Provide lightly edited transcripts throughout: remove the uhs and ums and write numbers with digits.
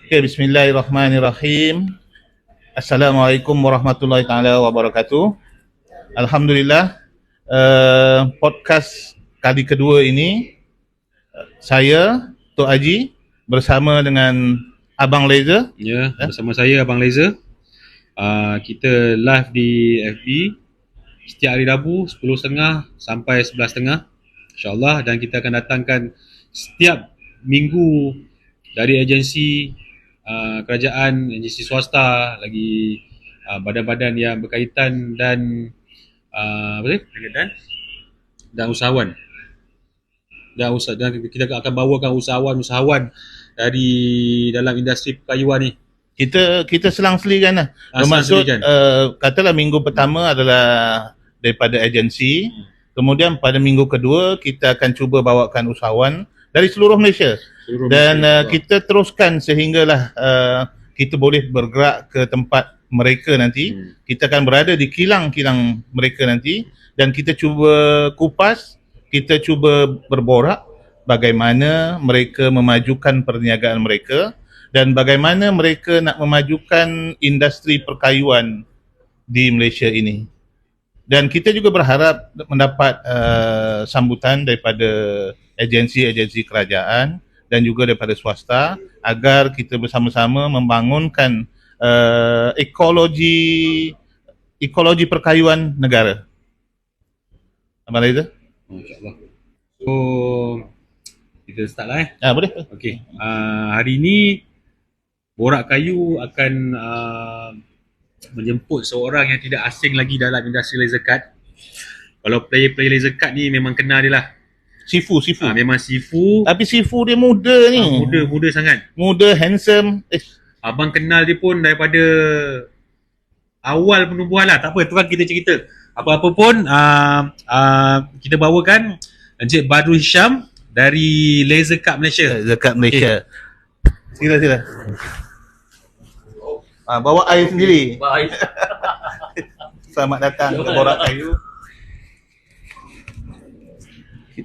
Okay, bismillahirrahmanirrahim. Assalamualaikum warahmatullahi taala wabarakatuh. Alhamdulillah, podcast kali kedua ini saya Tok Haji bersama dengan Abang Laser. Ya, bersama saya Abang Laser. Kita live di FB setiap hari Rabu 10.30 sampai 11.30 insyaAllah, dan kita akan datangkan setiap minggu dari agensi kerajaan, agensi swasta, lagi badan-badan yang berkaitan dan dan usahawan. Dan kita akan bawakan usahawan dari dalam industri perkayuan ni. Kita selang-selikan lah. Bermaksud, katalah minggu pertama adalah daripada agensi. Kemudian pada minggu kedua, kita akan cuba bawakan usahawan dari seluruh Malaysia. Kita teruskan sehinggalah kita boleh bergerak ke tempat mereka nanti. Kita akan berada di kilang-kilang mereka nanti. Dan kita cuba kupas, kita cuba berborak bagaimana mereka memajukan perniagaan mereka dan bagaimana mereka nak memajukan industri perkayuan di Malaysia ini. Dan kita juga berharap mendapat sambutan daripada agensi-agensi kerajaan dan juga daripada swasta agar kita bersama-sama membangunkan ekologi perkayuan negara. Abang Reza? InsyaAllah. So, kita start lah Boleh. Okey. Hari ini Borak Kayu akan menjemput seorang yang tidak asing lagi dalam industri laser cut. Kalau player laser cut ni memang kenal dia lah. Sifu. Memang Sifu. Tapi Sifu dia muda ni. Muda sangat. Muda, handsome. Abang kenal dia pun daripada awal penubuhan lah. Tak apa, tu kan kita cerita. Apa-apa pun, kita bawakan Encik Badrul Hisham dari Laser Cut Malaysia. Laser Cut Malaysia. Okay. Sila. Bawa air sendiri. Selamat datang ke Borak Kayu.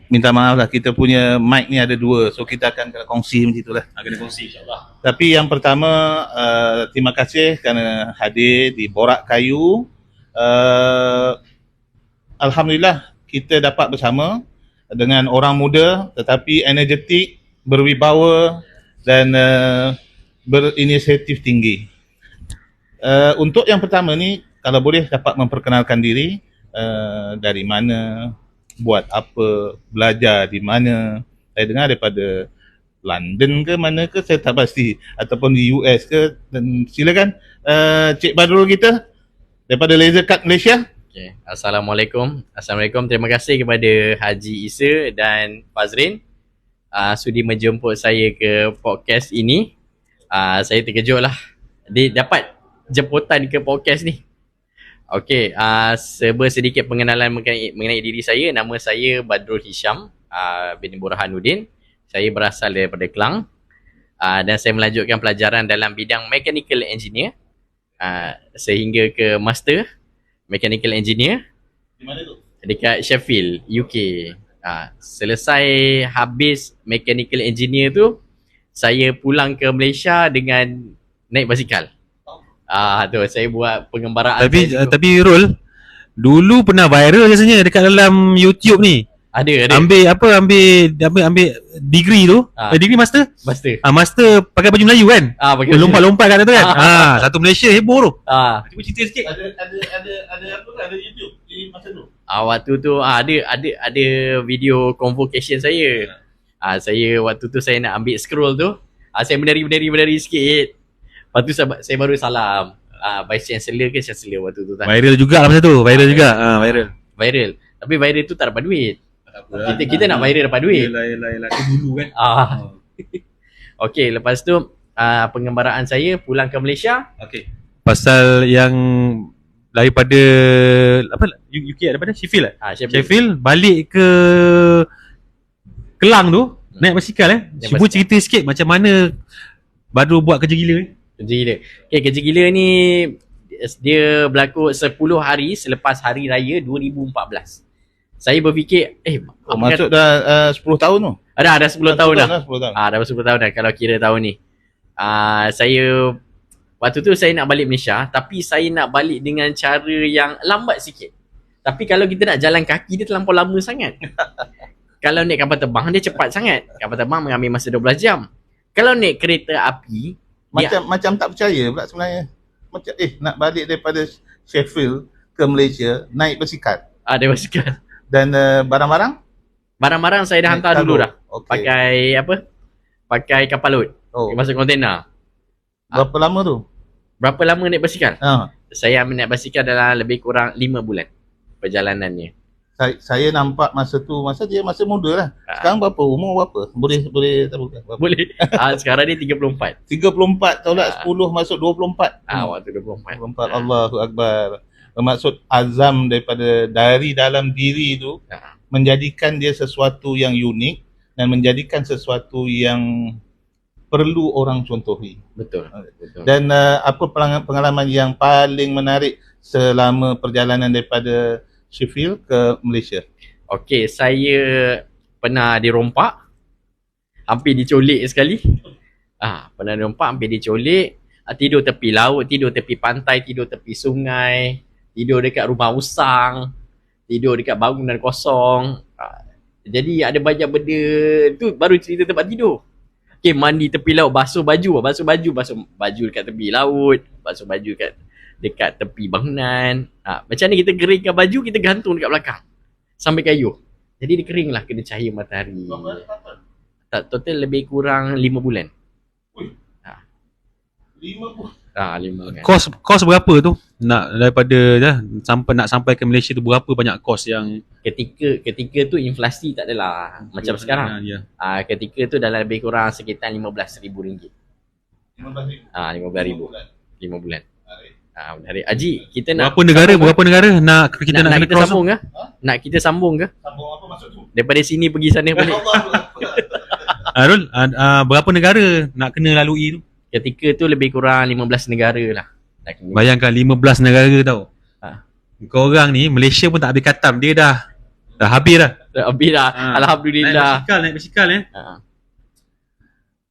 Minta maaf lah, kita punya mic ni ada dua. So kita akan kena kongsi macam itulah. Kena kongsi insyaAllah. Tapi yang pertama, terima kasih kerana hadir di Borak Kayu. Alhamdulillah kita dapat bersama dengan orang muda tetapi energetik, berwibawa dan berinisiatif tinggi. Untuk yang pertama ni, kalau boleh dapat memperkenalkan diri, dari mana, buat apa, belajar di mana. Saya dengar daripada London ke mana ke, saya tak pasti, ataupun di US ke. Dan silakan Cik Badrul kita daripada Laser Cut Malaysia. Okay. Assalamualaikum. Terima kasih kepada Haji Isa dan Fazrin sudi menjemput saya ke podcast ini. Saya terkejut lah dapat jemputan ke podcast ni. Okey, sedikit pengenalan mengenai diri saya. Nama saya Badrul Hisham bin Burhanuddin. Saya berasal daripada Kelang dan saya melanjutkan pelajaran dalam bidang mechanical engineer sehingga ke master mechanical engineer. Di mana tu? Dekat Sheffield, UK. Selesai habis mechanical engineer tu, saya pulang ke Malaysia dengan naik basikal. Tu saya buat pengembaraan. Tapi Rul, dulu pernah viral rasanya dekat dalam YouTube ni. Ada. Ambil degree tu. Degree master? Master pakai baju Melayu kan? Pakai lompat-lompat kat tu kan? Satu Malaysia heboh tu. Cuba cerita sikit. Ada apa kan? Ada YouTube di masa tu? Waktu tu ada video convocation saya. Saya waktu tu saya nak ambil scroll tu. Saya berdiri sikit. Lepas tu saya baru salam. Vice Chancellor ke Chancellor waktu tu. Viral juga lah masa tu. Viral. Tapi viral tu tak dapat duit. Kita nak viral dapat duit. Yelah. Tu dulu kan. Okey, lepas tu pengembaraan saya pulang ke Malaysia. Okey. Pasal yang daripada UK daripada Sheffield Sheffield balik ke Kelang tu naik basikal Cuba cerita sikit macam mana Badrul buat kerja gila kerja gila ni dia berlaku 10 hari selepas hari raya 2014. Saya berfikir maksud dah 10 tahun tu? Ada 10 tahun dah. Dah 10 tahun. Dah 10 tahun dah kalau kira tahun ni. Saya waktu tu saya nak balik Malaysia, tapi saya nak balik dengan cara yang lambat sikit. Tapi kalau kita nak jalan kaki, dia terlampau lama sangat. Kalau naik kapal terbang, dia cepat sangat. Kapal terbang mengambil masa 12 jam. Kalau naik kereta api, Macam tak percaya pula sebenarnya. Macam nak balik daripada Sheffield ke Malaysia naik basikal. dia basikal. Dan barang-barang Barang-barang saya dah naik hantar dulu kargo. dah. Okey. Pakai kapal laut. Masuk kontena. Berapa lama tu? Berapa lama naik basikal? Ha. Saya naik basikal dalam lebih kurang 5 bulan perjalanannya. Saya nampak masa dia masih muda lah. Sekarang berapa? Umur berapa? Boleh tahu ke? Berapa? Boleh. Sekarang ni 34. 34 tolak 10 masuk 24. Waktu 24. 24. Allahu Akbar. Bermaksud azam dari dalam diri tu menjadikan dia sesuatu yang unik dan menjadikan sesuatu yang perlu orang contohi. Betul. Dan apa pengalaman yang paling menarik selama perjalanan daripada Sheffield ke Malaysia? Okey, saya pernah dirompak. Hampir dicolik sekali. Pernah dirompak, hampir dicolik. Tidur tepi laut, tidur tepi pantai, tidur tepi sungai, tidur dekat rumah usang, tidur dekat bangunan kosong. Jadi ada banyak benda tu, baru cerita tempat tidur. Okay, mandi tepi laut, basuh baju dekat tepi laut, basuh baju dekat tepi bangunan. Macam ni kita keringkan baju, kita gantung dekat belakang sampai kayuh. Jadi dia kering lah, kena cahaya matahari. Total lebih kurang 5 bulan. 5 bulan. 5 kan. Kos berapa tu? Nak sampai ke Malaysia tu berapa banyak kos yang Ketika tu inflasi tak adalah macam sekarang. Ya. Ketika tu dalam lebih kurang sekitar RM15,000. 15,000. 5 bulan. Menarik. Haji, kita nak berapa negara nak kita nak kena kita cross sambung ke? Nak kita sambung ke? Sambung apa maksud tu? Daripada sini pergi sana balik. Arul, berapa negara nak kena lalui tu? Ketika tu lebih kurang 15 negara lah. Bayangkan 15 negara tau. Korang ni Malaysia pun tak habis katam, dia dah habis dah. Habis dah. Alhamdulillah. Naik basikal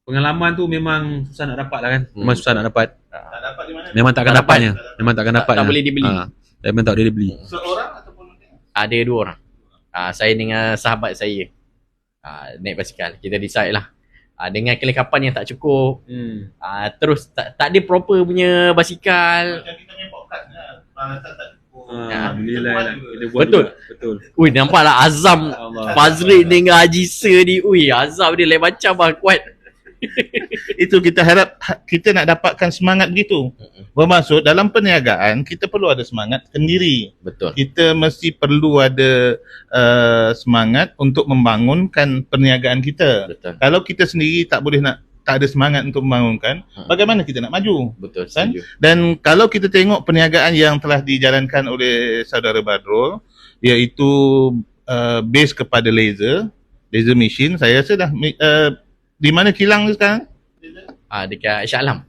Pengalaman tu memang susah nak dapat lah kan. Memang susah nak dapat. Tak dapat di mana? Memang takkan dapatnya. Memang takkan dapatnya. Tak boleh dibeli. Memang tak boleh dibeli. Seorang ataupun Ada 2 orang. Saya dengan sahabat saya naik basikal. Kita decide lah. Dengan kelengkapan yang tak cukup. Terus tak ada proper punya basikal. macam kita main podcast lah. Tak cukup. Alhamdulillah lah. Kita buat Betul. juga. Betul. Ui, nampaklah azam Allah. Fazrin dengan Haji Sir ni. Ui, azam dia lain macam lah, kuat. Itu kita harap kita nak dapatkan semangat begitu. Bermaksud dalam perniagaan kita perlu ada semangat sendiri. Betul. Kita mesti perlu ada semangat untuk membangunkan perniagaan kita. Betul. Kalau kita sendiri tak ada semangat untuk membangunkan, bagaimana kita nak maju? Betul, Kan? setuju. Dan kalau kita tengok perniagaan yang telah dijalankan oleh saudara Badrul, iaitu base kepada laser machine, saya rasa dah di mana kilang tu sekarang? Dekat Shah Alam.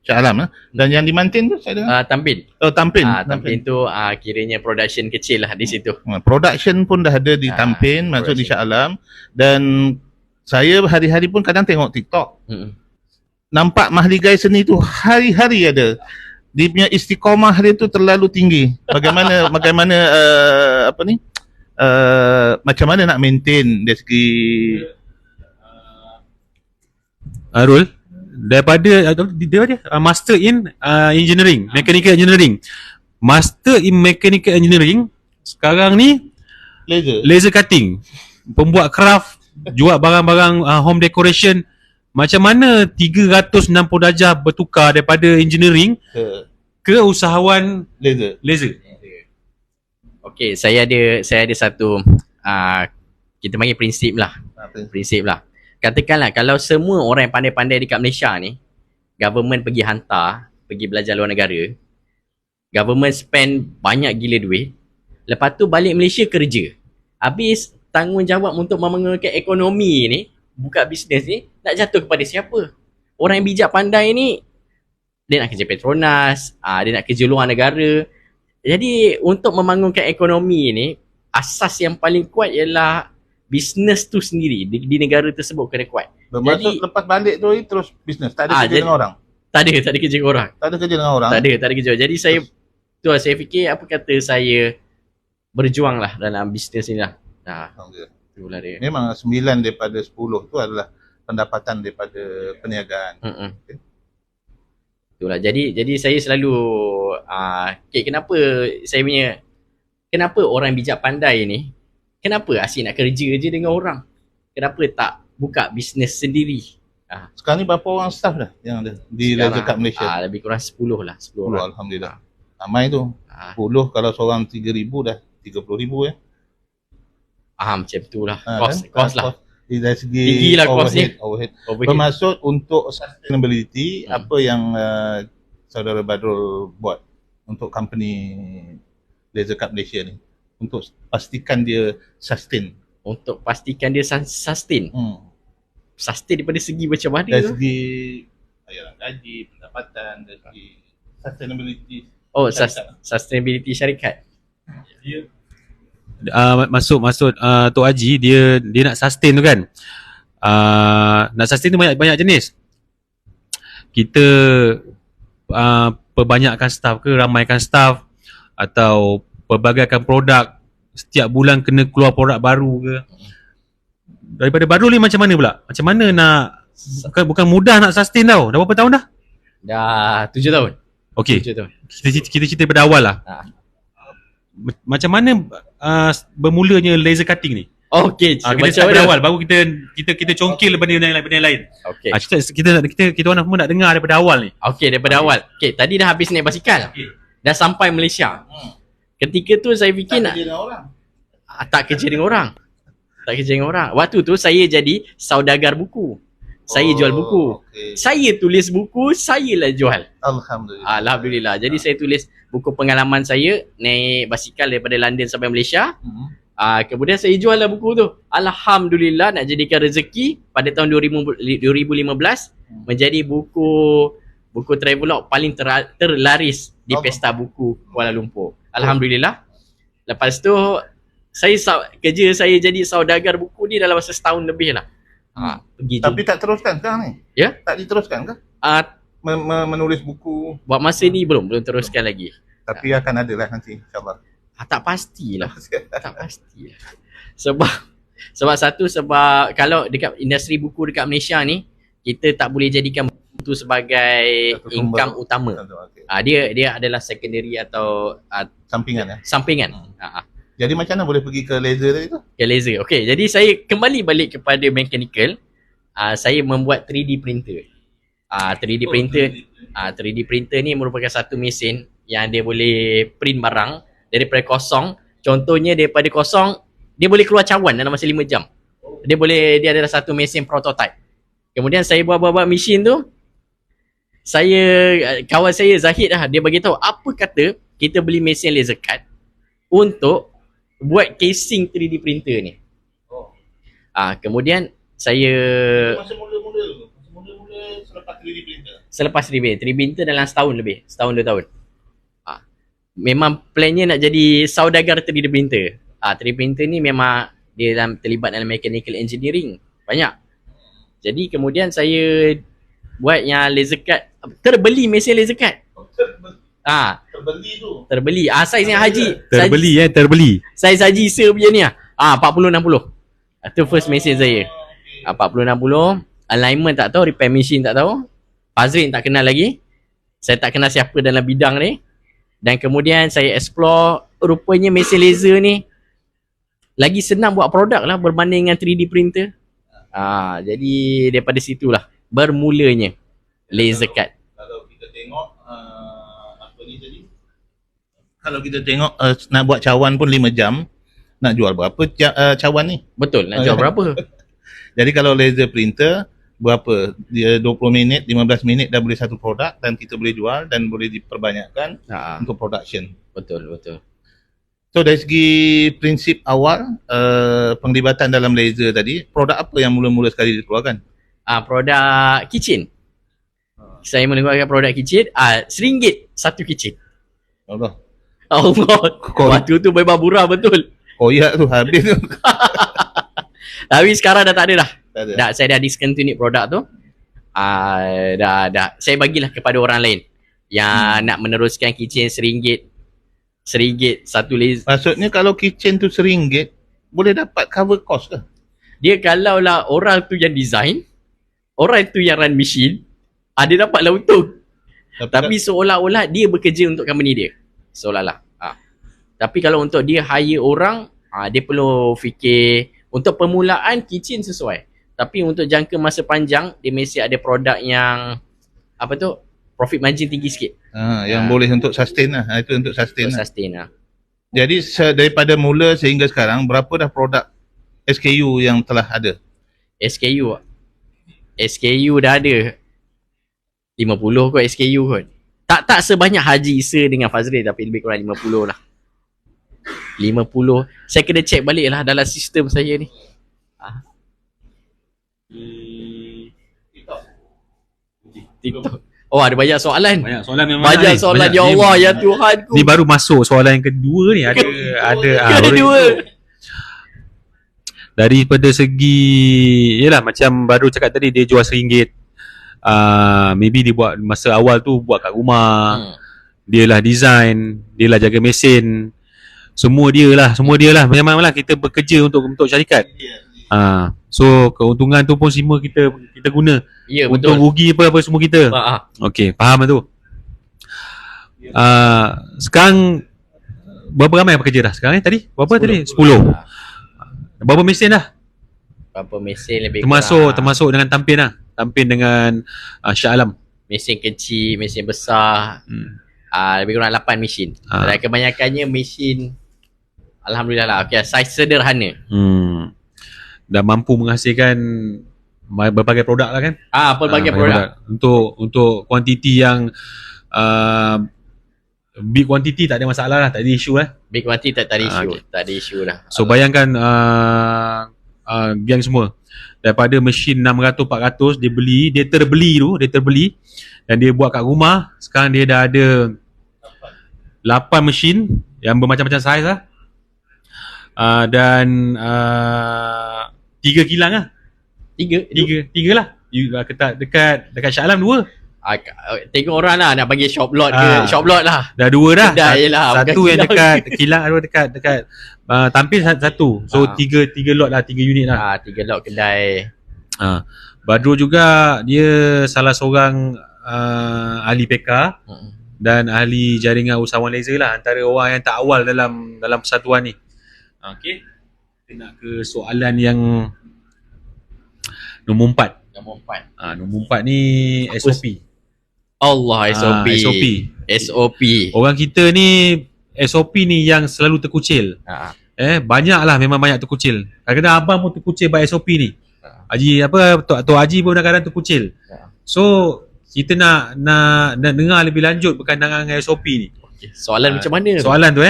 Shah Alam lah. Dan yang di Mantin tu saya dengar? Tampin. Tampin. Tampin tu kiranya production kecil lah di situ. Production pun dah ada di Tampin, maksud di Shah Alam. Dan saya hari-hari pun kadang tengok TikTok. Nampak mahligai seni tu hari-hari ada. Dia punya istiqamah dia tu terlalu tinggi. Bagaimana macam mana nak maintain dari segi Arul, daripada Master in Engineering, Mechanical Engineering. Master in Mechanical Engineering, sekarang ni laser cutting, pembuat craft, jual barang-barang home decoration. Macam mana 360 darjah bertukar daripada engineering ke usahawan laser? Okey, saya ada satu kita panggil prinsip lah. Katakanlah kalau semua orang yang pandai-pandai dekat Malaysia ni, government pergi belajar luar negara, government spend banyak gila duit, lepas tu balik Malaysia kerja. Habis tanggungjawab untuk membangunkan ekonomi ni, buka bisnes ni, nak jatuh kepada siapa? Orang yang bijak pandai ni, dia nak kerja Petronas, dia nak kerja luar negara. Jadi untuk membangunkan ekonomi ni, asas yang paling kuat ialah bisnes tu sendiri di negara tersebut kena kuat. Bermaksud lepas balik tu terus bisnes, tak ada kerja dengan orang. Tak ada kerja dengan orang. Tak ada kerja dengan orang. Tak ada kerja. Jadi saya tu lah, saya fikir apa kata saya berjuang lah dalam bisnes ni lah. Itulah dia. Memang 9 daripada 10 tu adalah pendapatan daripada perniagaan. Okay. Itulah. Jadi saya selalu kenapa orang bijak pandai ni, kenapa asyik nak kerja je dengan orang? Kenapa tak buka bisnes sendiri? Sekarang ni berapa orang staff dah yang ada di Leisure Cup Malaysia? Lebih kurang 10 lah. 10 orang. Alhamdulillah. Ramai tu. 10 kalau seorang 3,000 dah 30,000 ya. Macam tu lah. Kos lah. Dari segi tinggi lah kos ni. Overhead. Bermaksud untuk sustainability, apa yang Saudara Badrul buat untuk company Leisure Cup Malaysia ni? Untuk pastikan dia sustain. Untuk pastikan dia sustain. Sustain daripada segi macam mana? Dari segi gaji, pendapatan, dari segi sustainability. Sustainability syarikat. Maksud Tok Haji dia nak sustain tu kan. Nak sustain tu banyak jenis. Kita perbanyakkan staff ke, ramaikan staff, atau perbagaikan produk, setiap bulan kena keluar produk baru ke. Daripada Badrul ni macam mana pula? Macam mana nak, bukan mudah nak sustain tau. Dah berapa tahun dah? Dah 7 tahun. Okey. 7 tahun. Kita cerita daripada awal lah. Macam mana bermulanya laser cutting ni? Okey, kita start daripada awal, baru kita congkil benda yang lain. Okey. Kita orang semua nak dengar daripada awal ni. Okey, daripada awal. Okey, tadi dah habis naik basikal. Dah sampai Malaysia. Ketika tu saya fikir nak tak kerja dengan orang. Tak kerja dengan orang. Waktu tu saya jadi saudagar buku. Saya jual buku. Saya tulis buku, saya lah jual. Alhamdulillah. Jadi saya tulis buku pengalaman saya naik basikal daripada London sampai Malaysia. Kemudian saya jual lah buku tu. Alhamdulillah, nak jadikan rezeki pada tahun 2015 menjadi buku travelog paling terlaris di Pesta Buku Kuala Lumpur. Alhamdulillah. Lepas tu kerja saya jadi saudagar buku ni dalam masa setahun lebih lah. Tapi tak teruskan sekarang ni? Ya? Tak diteruskan ke? Menulis buku. Buat masa ni belum teruskan lagi. Tapi akan ada lah nanti, insyaAllah. Tak pastilah. Tak pastilah. Sebab kalau dekat industri buku dekat Malaysia ni, kita tak boleh jadikan buku tu sebagai income utama. Dia adalah secondary atau sampingan. Jadi macam mana boleh pergi ke laser tadi tu? Ke laser. Okey, jadi saya kembali balik kepada mechanical. Saya membuat 3D printer. 3D printer ni merupakan satu mesin yang dia boleh print barang daripada kosong. Contohnya daripada kosong, dia boleh keluar cawan dalam masa 5 jam. Dia adalah satu mesin prototype. Kemudian saya buat mesin tu. Kawan saya Zahid dia bagi tahu apa kata kita beli mesin laser cut untuk buat casing 3D printer ni. Kemudian saya masa mula-mula selepas 3D printer. Selepas 3D printer dalam setahun 2 tahun. Memang plannya nak jadi saudagar 3D printer. 3D printer ni memang dia terlibat dalam mechanical engineering banyak. Jadi kemudian saya buat yang laser cut, terbeli mesin laser cut. Terbeli. Saiz yang Haji. Terbeli. Saiz Haji Isa punya ni 40-60. Itu first mesin saya. 40-60. Alignment tak tahu, repair machine tak tahu. Fazrin tak kenal lagi. Saya tak kenal siapa dalam bidang ni. Dan kemudian saya explore, rupanya mesin laser ni lagi senang buat produk lah berbanding dengan 3D printer. Jadi daripada situlah bermulanya laser cut. Kalau kita tengok kalau kita tengok nak buat cawan pun 5 jam, nak jual berapa cawan ni? Betul, nak jual berapa? Jadi kalau laser printer berapa? Dia 20 minit, 15 minit dah boleh satu produk dan kita boleh jual dan boleh diperbanyakkan untuk production. Betul. So dari segi prinsip awal penglibatan dalam laser tadi, produk apa yang mula-mula sekali dikeluarkan? Produk kitchen. Saya mengeluarkan produk kitchen, RM1 satu kitchen. Allah. Waktu tu memang murah betul. Koyak tu habis tu. Tapi sekarang dah tak ada dah. Tak ada. Dah, saya dah discontinue produk tu. Dah. Saya bagilah kepada orang lain yang nak meneruskan kitchen RM1 satu laser. Maksudnya kalau kitchen tu RM1 boleh dapat cover cost ke? Dia kalaulah orang tu yang design, orang tu yang run machine, dia dapatlah untung. Tapi seolah-olah dia bekerja untuk company dia. Seolah-olah. Tapi kalau untuk dia hire orang, dia perlu fikir untuk permulaan kitchen sesuai. Tapi untuk jangka masa panjang, dia mesti ada produk yang profit margin tinggi sikit. Yang boleh untuk sustain lah. Itu untuk sustain Untuk lah. sustain lah. Jadi daripada mula sehingga sekarang, berapa dah produk SKU yang telah ada? SKU dah ada 50 kot SKU kot. Tak sebanyak Haji Isa dengan Fazril, tapi lebih kurang 50 lah. 50. Saya kena check balik lah dalam sistem saya ni. TikTok. Oh, ada banyak soalan. Banyak soalan memang. Banyak soalan. Ya Allah, ya Tuhanku. Ni baru masuk soalan yang kedua ni. Ada Kedua. Daripada segi, yelah macam baru cakap tadi, dia jual RM1. Maybe dia buat masa awal tu buat kat rumah. Dia lah design, dia lah jaga mesin. Semua dia lah. Memang lah kita bekerja untuk syarikat. So keuntungan tu pun semua kita guna. Ya, Untung betul. rugi apa semua kita. Okey, faham lah tu. Sekarang berapa ramai yang bekerja dah sekarang tadi? Berapa 10. tadi? 10. Berapa mesin dah? Berapa mesin lebih Termasuk dengan Tampin lah. Tampin dengan Shah Alam. mesin kecil, mesin besar. Lebih kurang 8 mesin. Dan kebanyakannya mesin, alhamdulillah lah. Okay, saiz sederhana. Dah mampu menghasilkan berbagai produk lah kan? Pelbagai produk. Untuk kuantiti yang big quantity tak ada masalah lah, tak ada isu lah. Big quantity tak ada isu. Okay. Tak ada isu dah. So bayangkan geng semua, daripada mesin 600-400 dia terbeli dan dia buat kat rumah. Sekarang dia dah ada 8 mesin yang bermacam-macam saiz lah. Dan 3 kilang lah. Tiga lah. Dekat Shah Alam 2. Tengok orang lah nak bagi shop lot ke. Shop lot lah. Dah 2 dah. Kedai lah, Satu bukan yang kilang. dekat kilang, ada dekat Tampil satu. So 3 lot lah, 3 unit lah. 3 lot kedai. Badrul juga dia salah seorang ahli PK dan ahli jaringan usahawan laser lah, antara orang yang tak awal dalam persatuan ni. Okey. Kita nak ke soalan yang nombor 4. Nombor 4 ni SOP. Allah, SOP. SOP. Orang kita ni SOP ni yang selalu terkucil. Banyak lah, memang banyak terkucil. Kadang-kadang abang pun terkucil by SOP ni. Haji Tok Haji pun kadang-kadang terkucil. So kita nak dengar lebih lanjut berkenaan dengan SOP ni. Soalan macam mana? Soalan tu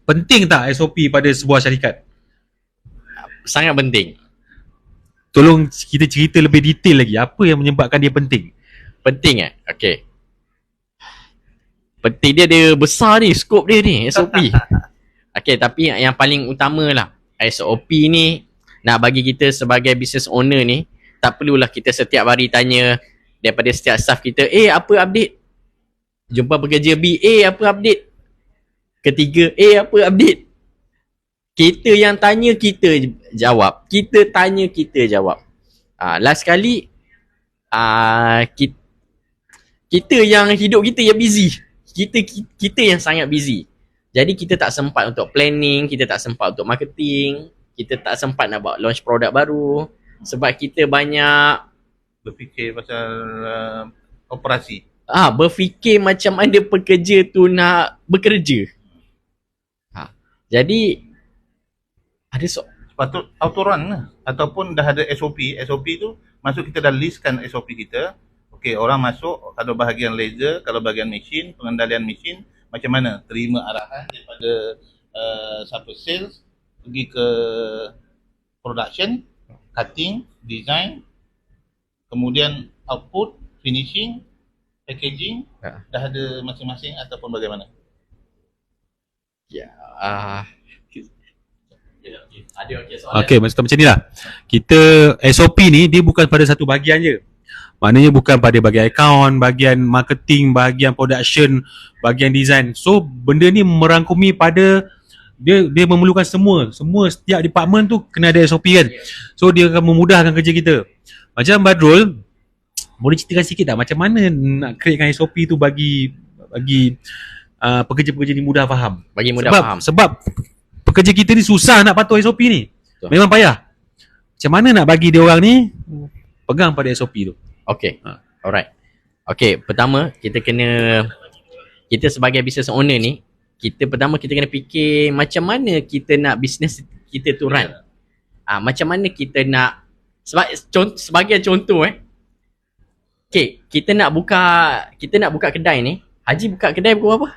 penting tak SOP pada sebuah syarikat? Sangat penting. Tolong kita cerita lebih detail lagi, apa yang menyebabkan dia penting? Penting okey. Penting dia besar ni, skop dia ni, SOP. Okey, tapi yang paling utama lah, SOP ni nak bagi kita sebagai business owner ni, tak perlulah kita setiap hari tanya daripada setiap staff kita, apa update? Jumpa pekerja B, apa update? Ketiga, apa update? Kita yang tanya, kita jawab. Kita tanya, kita jawab. Last kali, kita yang hidup kita yang busy. Kita yang sangat busy. Jadi kita tak sempat untuk planning, kita tak sempat untuk marketing, kita tak sempat nak buat launch produk baru sebab kita banyak berfikir pasal operasi. Berfikir macam mana pekerja tu nak bekerja. Jadi ada sepatut autorun lah, ataupun dah ada SOP. SOP tu masuk, kita dah listkan SOP kita. Okey, orang masuk, kalau bahagian laser, kalau bahagian mesin, pengendalian mesin, macam mana terima arahan daripada siapa sales, pergi ke production, cutting, design, kemudian output, finishing, packaging, dah ada masing-masing ataupun bagaimana? Okey, maksud macam ni lah. Kita SOP ni dia bukan pada satu bahagian je. Maknanya bukan pada bahagian account, bahagian marketing, bahagian production, bahagian design. So benda ni merangkumi pada dia memerlukan semua setiap department tu kena ada SOP kan. So dia akan memudahkan kerja kita. Macam Badrul, boleh ceritakan sikit tak macam mana nak createkan SOP tu bagi pekerja-pekerja ni mudah faham? Bagi mudah faham. Sebab pekerja kita ni susah nak patuh SOP ni. Betul. Memang payah. Macam mana nak bagi dia orang ni pegang pada SOP tu? Okay, alright. Okay, pertama kita sebagai business owner ni, kita kena fikir macam mana kita nak business kita tu run. Macam mana kita nak, sebagai contoh okay, kita nak buka kedai ni. Haji buka kedai pukul berapa?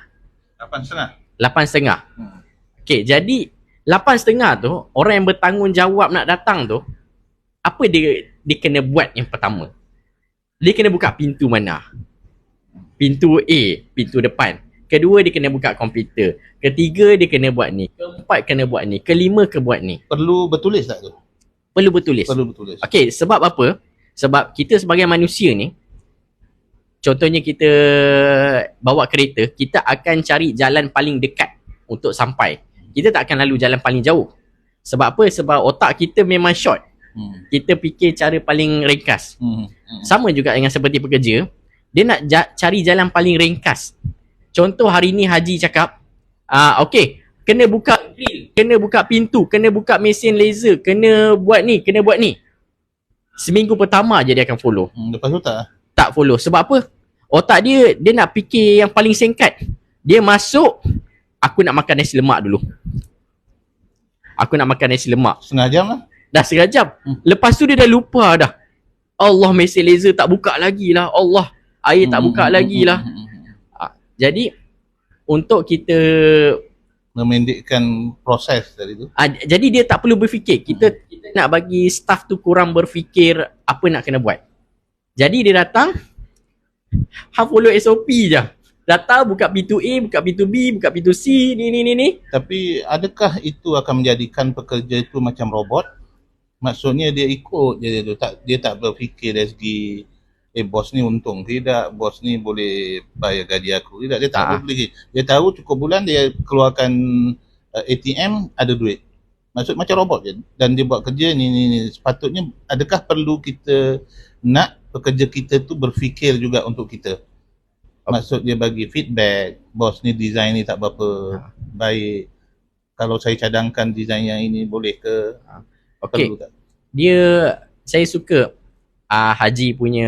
8.30. 8.30. Okay, jadi 8.30 tu, orang yang bertanggungjawab nak datang tu, apa dia kena buat yang pertama? Dia kena buka pintu mana? Pintu A, pintu depan. Kedua, dia kena buka komputer. Ketiga, dia kena buat ni. Keempat, kena buat ni. Kelima, buat ni. Perlu bertulis tak tu? Perlu bertulis. Okey, sebab apa? Sebab kita sebagai manusia ni, contohnya kita bawa kereta, kita akan cari jalan paling dekat untuk sampai. Kita tak akan lalu jalan paling jauh. Sebab apa? Sebab otak kita memang short. Kita fikir cara paling ringkas. Sama juga dengan seperti pekerja, dia nak cari jalan paling ringkas. Contoh hari ni Haji cakap, okey, kena buka grill, kena buka pintu, kena buka mesin laser, kena buat ni, kena buat ni. Seminggu pertama je dia akan follow. Lepas tu tak follow. Sebab apa? Otak dia nak fikir yang paling singkat. Dia masuk, aku nak makan nasi lemak dulu. Aku nak makan nasi lemak. setengah jam lah. Dah setengah jam. Lepas tu dia dah lupa dah. Allah, mesin laser tak buka lagi lah. Allah, air tak buka lagi lah. Jadi untuk kita memendekkan proses tadi tu. Jadi dia tak perlu berfikir. Kita nak bagi staff tu kurang berfikir apa nak kena buat. Jadi dia datang, follow SOP je. Datang, buka pintu A, buka pintu B, buka pintu C, ni. Tapi adakah itu akan menjadikan pekerja itu macam robot? Maksudnya dia ikut je dia tak berfikir dari segi bos ni untung tidak, bos ni boleh bayar gaji aku tidak, dia tak berfikir. Dia tahu cukup bulan dia keluarkan ATM ada duit. Maksud macam robot je, dan dia buat kerja ni. Sepatutnya adakah perlu kita nak pekerja kita tu berfikir juga untuk kita? Maksud dia bagi feedback, bos ni design ni tak berapa baik, kalau saya cadangkan design yang ini boleh ke? Okey, saya suka Haji punya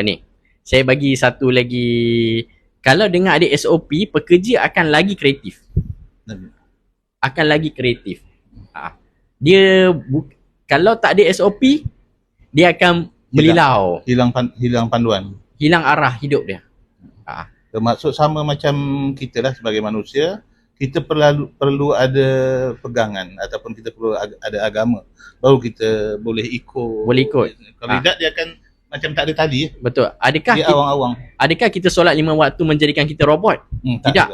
ni. Saya bagi satu lagi, kalau dengar ada SOP, pekerja akan lagi kreatif. Dia kalau tak ada SOP, dia akan melilau, hilang panduan, hilang arah hidup dia. Termasuk sama macam kita lah sebagai manusia, kita perlu ada pegangan ataupun kita perlu ada agama baru kita boleh ikut. Kalau tidak dia akan macam tak ada tadi. Betul. Adakah kita solat 5 waktu menjadikan kita robot? Tidak.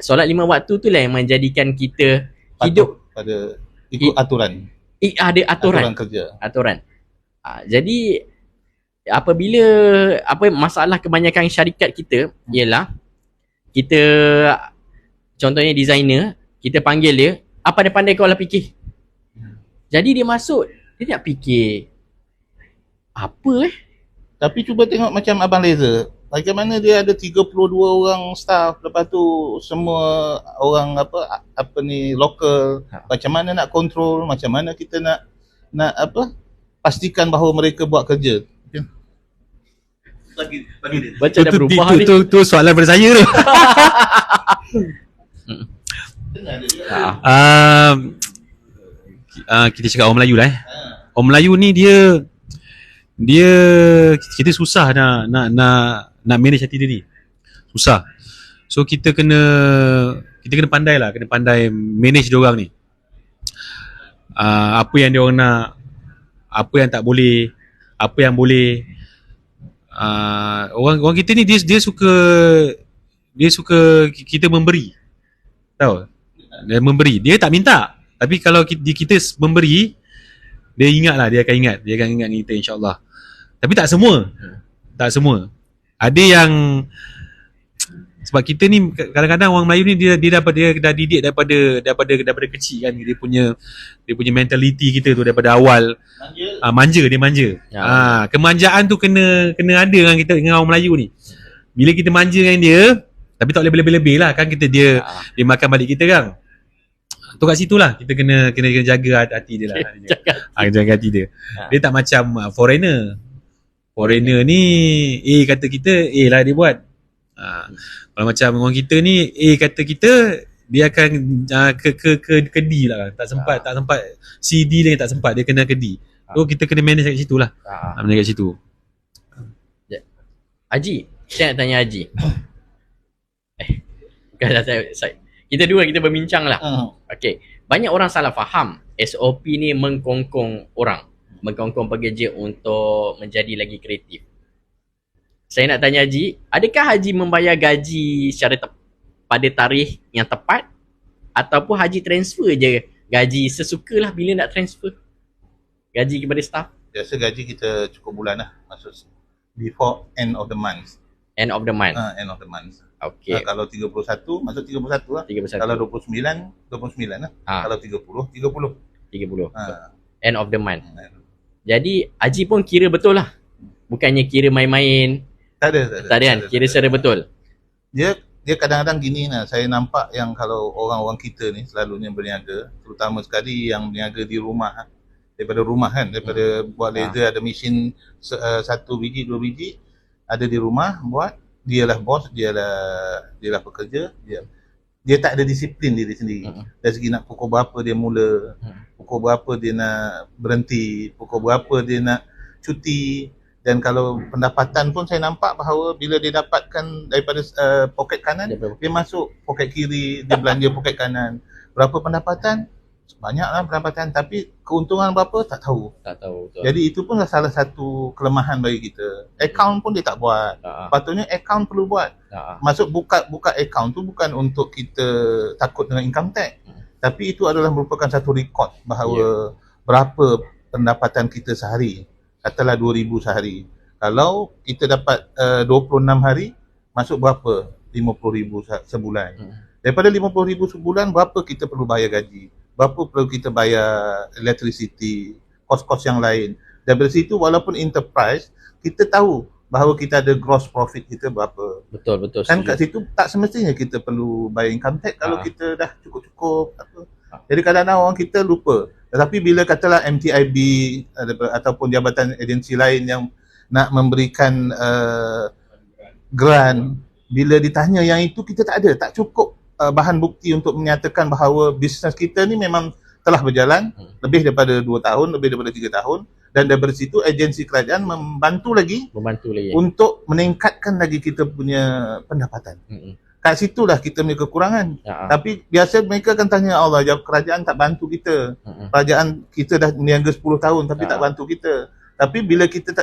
Solat 5 waktu tu lah yang menjadikan kita hidup pada ikut aturan. Ada aturan kerja. Jadi apabila masalah kebanyakan syarikat kita ialah kita, contohnya designer, kita panggil dia, pandai-pandai kau lah fikir. Jadi dia masuk, dia tak fikir apa Tapi cuba tengok macam Abang Laser, bagaimana dia ada 32 orang staff, lepas tu semua orang lokal. Macam mana nak kontrol, macam mana kita nak pastikan bahawa mereka buat kerja. Bagi dia. Baca dah berubah ni. Tu soalan pada saya tu. Kita cakap orang Melayu lah Orang Melayu ni dia kita susah nak manage hati dia ni. Susah. So kita kena pandai manage dia orang ni. Apa yang dia orang nak, apa yang tak boleh, apa yang boleh. Orang kita ni dia suka kita memberi. Tahu? Dia memberi. Dia tak minta. Tapi kalau kita memberi, dia akan ingat kita, insyaAllah. Tapi tak semua. Ada yang, sebab kita ni kadang-kadang orang Melayu ni dia dah didik daripada kecil kan, dia punya mentality kita tu daripada awal manja. Kemanjaan tu kena ada dengan kita, dengan orang Melayu ni. Bila kita manja dengan dia, tapi tak boleh lebih-lebih lah kan, dia makan balik kita kan. Tu kat situ lah kita kena jaga hati dia lah. Jaga hati dia. Dia tak macam foreigner ni kata kita lah dia buat. Kalau macam orang kita ni kata kita, dia akan ke D lah, tak sempat CD lagi tak sempat, dia kena ke D. So kita kena manage kat situ lah. Manage kat situ. Haji, saya nak tanya Haji. Kita kita berbincang lah. Okay, banyak orang salah faham SOP ni mengkongkong pekerja untuk menjadi lagi kreatif. Saya nak tanya Haji, adakah Haji membayar gaji secara pada tarikh yang tepat, ataupun Haji transfer je gaji sesukalah bila nak transfer gaji kepada staff? Biasa gaji kita cukup bulan lah, maksud before end of the month. End of the month. Okay. Kalau 31 masuk 31 lah. 31. Kalau 29 lah. Kalau 30. End of the month. Jadi Haji pun kira betul lah. Bukannya kira main-main. Tak ada kan? Kira secara betul. Dia kadang-kadang gini lah, saya nampak yang kalau orang-orang kita ni selalunya berniaga, terutama sekali yang berniaga di rumah, daripada rumah kan, daripada buat laser, ada mesin 1 biji 2 biji ada di rumah buat, dialah bos, dialah pekerja, dia tak ada disiplin diri sendiri. Dari segi nak pukul berapa dia mula, pukul berapa dia nak berhenti, pukul berapa dia nak cuti. Dan kalau pendapatan pun saya nampak bahawa bila dia dapatkan daripada poket kanan, dia masuk poket kiri, dia belanja poket kanan. Berapa pendapatan? Banyaklah pendapatan, tapi keuntungan berapa tak tahu. Betul. Jadi itu pun salah satu kelemahan bagi kita. Akaun pun dia tak buat. Patutnya akaun perlu buat. Masuk buka akaun tu bukan untuk kita takut dengan income tax. Tapi itu adalah merupakan satu rekod bahawa berapa pendapatan kita sehari. Katalah 2,000 sehari. Kalau kita dapat 26 hari, masuk berapa? 50,000 sebulan. Daripada 50,000 sebulan, berapa kita perlu bayar gaji? Berapa perlu kita bayar electricity, kos-kos yang lain? Dari situ walaupun enterprise, kita tahu bahawa kita ada gross profit kita berapa. Betul. Kan kat situ tak semestinya kita perlu bayar income tax kalau kita dah cukup-cukup. Jadi kadang-kadang orang kita lupa. Tetapi bila katalah MTIB ataupun jabatan agensi lain yang nak memberikan grant, bila ditanya yang itu kita tak ada, tak cukup bahan bukti untuk menyatakan bahawa bisnes kita ni memang telah berjalan lebih daripada 2 tahun, lebih daripada 3 tahun, dan dari situ agensi kerajaan membantu lagi untuk meningkatkan lagi kita punya pendapatan. Kat situlah kita punya kekurangan. Tapi biasa mereka akan tanya, Allah, kerajaan tak bantu kita. Kerajaan kita dah berniaga 10 tahun tapi tak bantu kita. Tapi bila kita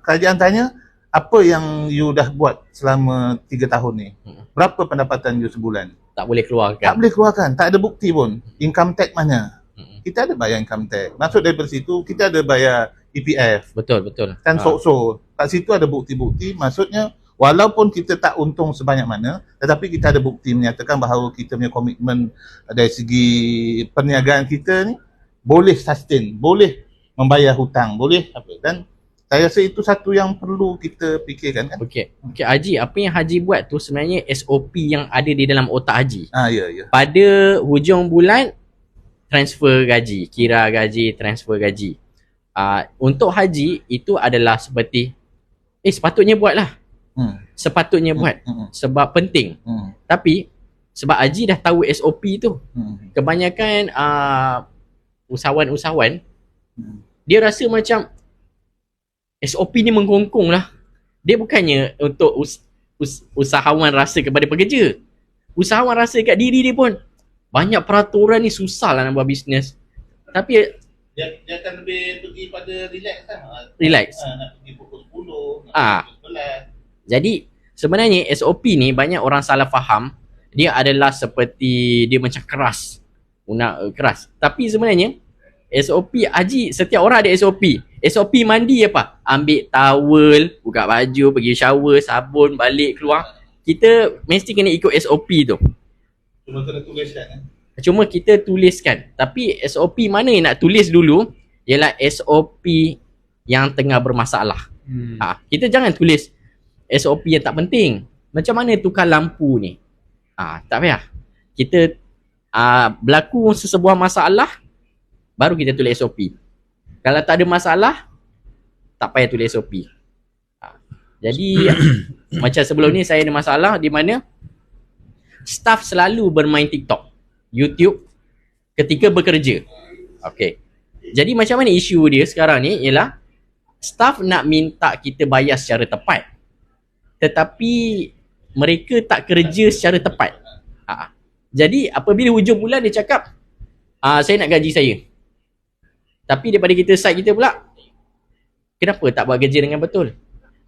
kerajaan tanya, apa yang you dah buat selama 3 tahun ni? Berapa pendapatan you sebulan? Tak boleh keluarkan. Tak ada bukti pun. Income tax mana? Kita ada bayar income tax. Maksud daripada situ kita ada bayar EPF. Betul. Kan so kat situ ada bukti-bukti. Maksudnya walaupun kita tak untung sebanyak mana, tetapi kita ada bukti menyatakan bahawa kita punya komitmen dari segi perniagaan kita ni boleh sustain, boleh membayar hutang, boleh apa. Dan saya rasa itu satu yang perlu kita fikirkan kan. Okey Haji, apa yang Haji buat tu sebenarnya SOP yang ada di dalam otak Haji. Ya. Pada hujung bulan transfer gaji, kira gaji, transfer gaji. Untuk Haji itu adalah seperti sepatutnya buatlah. Sepatutnya buat sebab penting. Tapi sebab Haji dah tahu SOP tu, kebanyakan usahawan-usahawan dia rasa macam SOP ni mengkongkong lah. Dia bukannya untuk usahawan rasa kepada pekerja. Usahawan rasa kat diri dia pun banyak peraturan ni, susah lah nak buat bisnes. Tapi dia akan lebih pergi pada relax kan. Nak pergi pukul 10, nak pergi pukul 11. Jadi sebenarnya SOP ni banyak orang salah faham. Dia adalah seperti dia macam keras keras. Tapi sebenarnya SOP Haji, setiap orang ada SOP. SOP mandi apa? Ambil towel, buka baju, pergi shower, sabun, balik keluar. Kita mesti kena ikut SOP tu. Cuma kena tuliskan Cuma kita tuliskan. Tapi SOP mana yang nak tulis dulu ialah SOP yang tengah bermasalah. Kita jangan tulis SOP yang tak penting. Macam mana tukar lampu ni? Tak payah. Kita berlaku sesebuah masalah, baru kita tulis SOP. Kalau tak ada masalah, tak payah tulis SOP. Jadi macam sebelum ni saya ada masalah di mana staff selalu bermain TikTok, YouTube ketika bekerja. Okay. Jadi macam mana isu dia sekarang ni ialah staff nak minta kita bayar secara tepat, tetapi mereka tak kerja secara tepat. Jadi apabila hujung bulan dia cakap saya nak gaji saya, tapi daripada kita side kita pula, kenapa tak buat kerja dengan betul?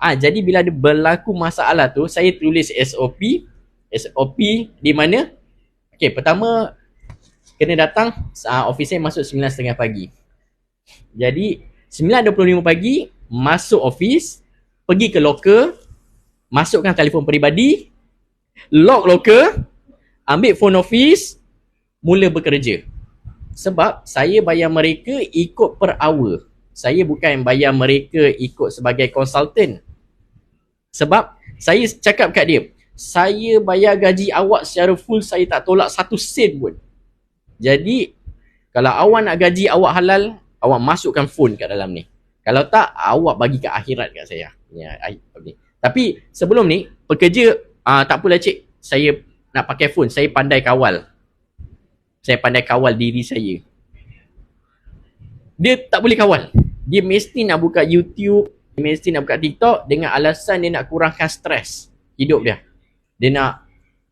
Jadi bila ada berlaku masalah tu, saya tulis SOP di mana pertama kena datang, office saya masuk 9.30 pagi. Jadi 9.25 pagi masuk office, pergi ke locker, masukkan telefon peribadi, lock locker, ambil phone office, mula bekerja. Sebab saya bayar mereka ikut per hour. Saya bukan bayar mereka ikut sebagai konsultan. Sebab saya cakap kat dia, saya bayar gaji awak secara full, saya tak tolak 1 sen pun. Jadi kalau awak nak gaji awak halal, awak masukkan phone kat dalam ni. Kalau tak, awak bagi kat akhirat kat saya. Tapi sebelum ni, pekerja, tak apalah cik, saya nak pakai phone, saya pandai kawal. Saya pandai kawal diri saya. Dia tak boleh kawal. Dia mesti nak buka YouTube, dia mesti nak buka TikTok dengan alasan dia nak kurangkan stres hidup dia. Dia nak,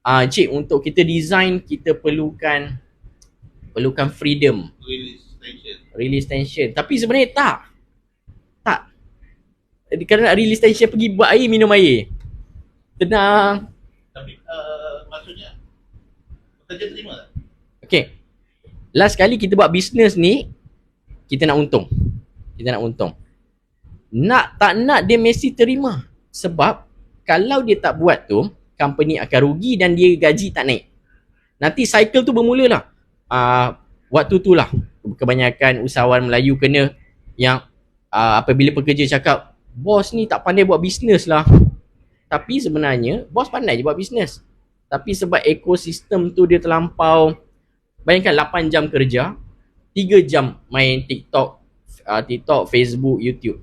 cik, untuk kita design, kita perlukan freedom. Release tension. Tapi sebenarnya tak. Kalau nak release tension, pergi buat air, minum air. Tenang. Tapi maksudnya pekerja terima tak? Okay. Last kali kita buat bisnes ni, kita nak untung. Nak tak nak dia mesti terima. Sebab kalau dia tak buat tu, company akan rugi dan dia gaji tak naik. Nanti cycle tu bermula lah. Waktu tu lah kebanyakan usahawan Melayu kena yang apabila pekerja cakap, bos ni tak pandai buat bisnes lah. Tapi sebenarnya bos pandai je buat bisnes. Tapi sebab ekosistem tu dia terlampau, bayangkan 8 jam kerja, 3 jam main TikTok, Facebook, YouTube.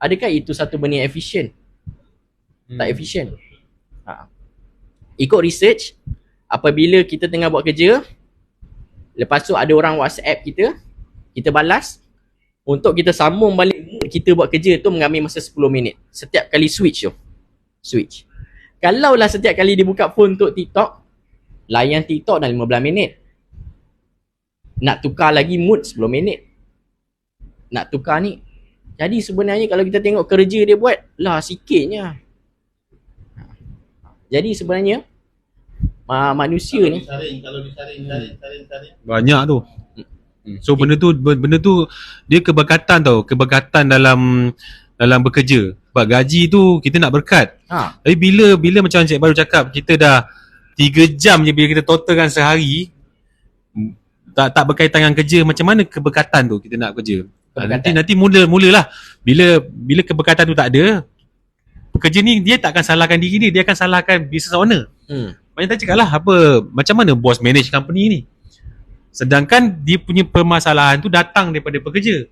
Adakah itu satu benda yang efisien? Tak efisien. Ikut research, apabila kita tengah buat kerja, lepas tu ada orang WhatsApp kita, kita balas, untuk kita sambung balik kita buat kerja tu mengambil masa 10 minit. Setiap kali switch. Kalaulah setiap kali dia buka phone untuk TikTok, layan TikTok dah 15 minit. Nak tukar lagi mood 10 minit. Nak tukar ni. Jadi sebenarnya kalau kita tengok kerja dia buat, lah sikitnya. Jadi sebenarnya manusia ni Kalau disaring banyak tu. So benda tu dia keberkatan tau, keberkatan dalam bekerja. Sebab gaji tu kita nak berkat. Tapi bila macam Encik baru cakap, kita dah 3 jam je bila kita totalkan sehari, tak berkaitan dengan kerja, macam mana keberkatan tu kita nak kerja? Nanti mulalah bila keberkatan tu tak ada, pekerja ni dia tak akan salahkan diri dia akan salahkan business owner. Macam tadi cakap lah, macam mana bos manage company ni, sedangkan dia punya permasalahan tu datang daripada pekerja.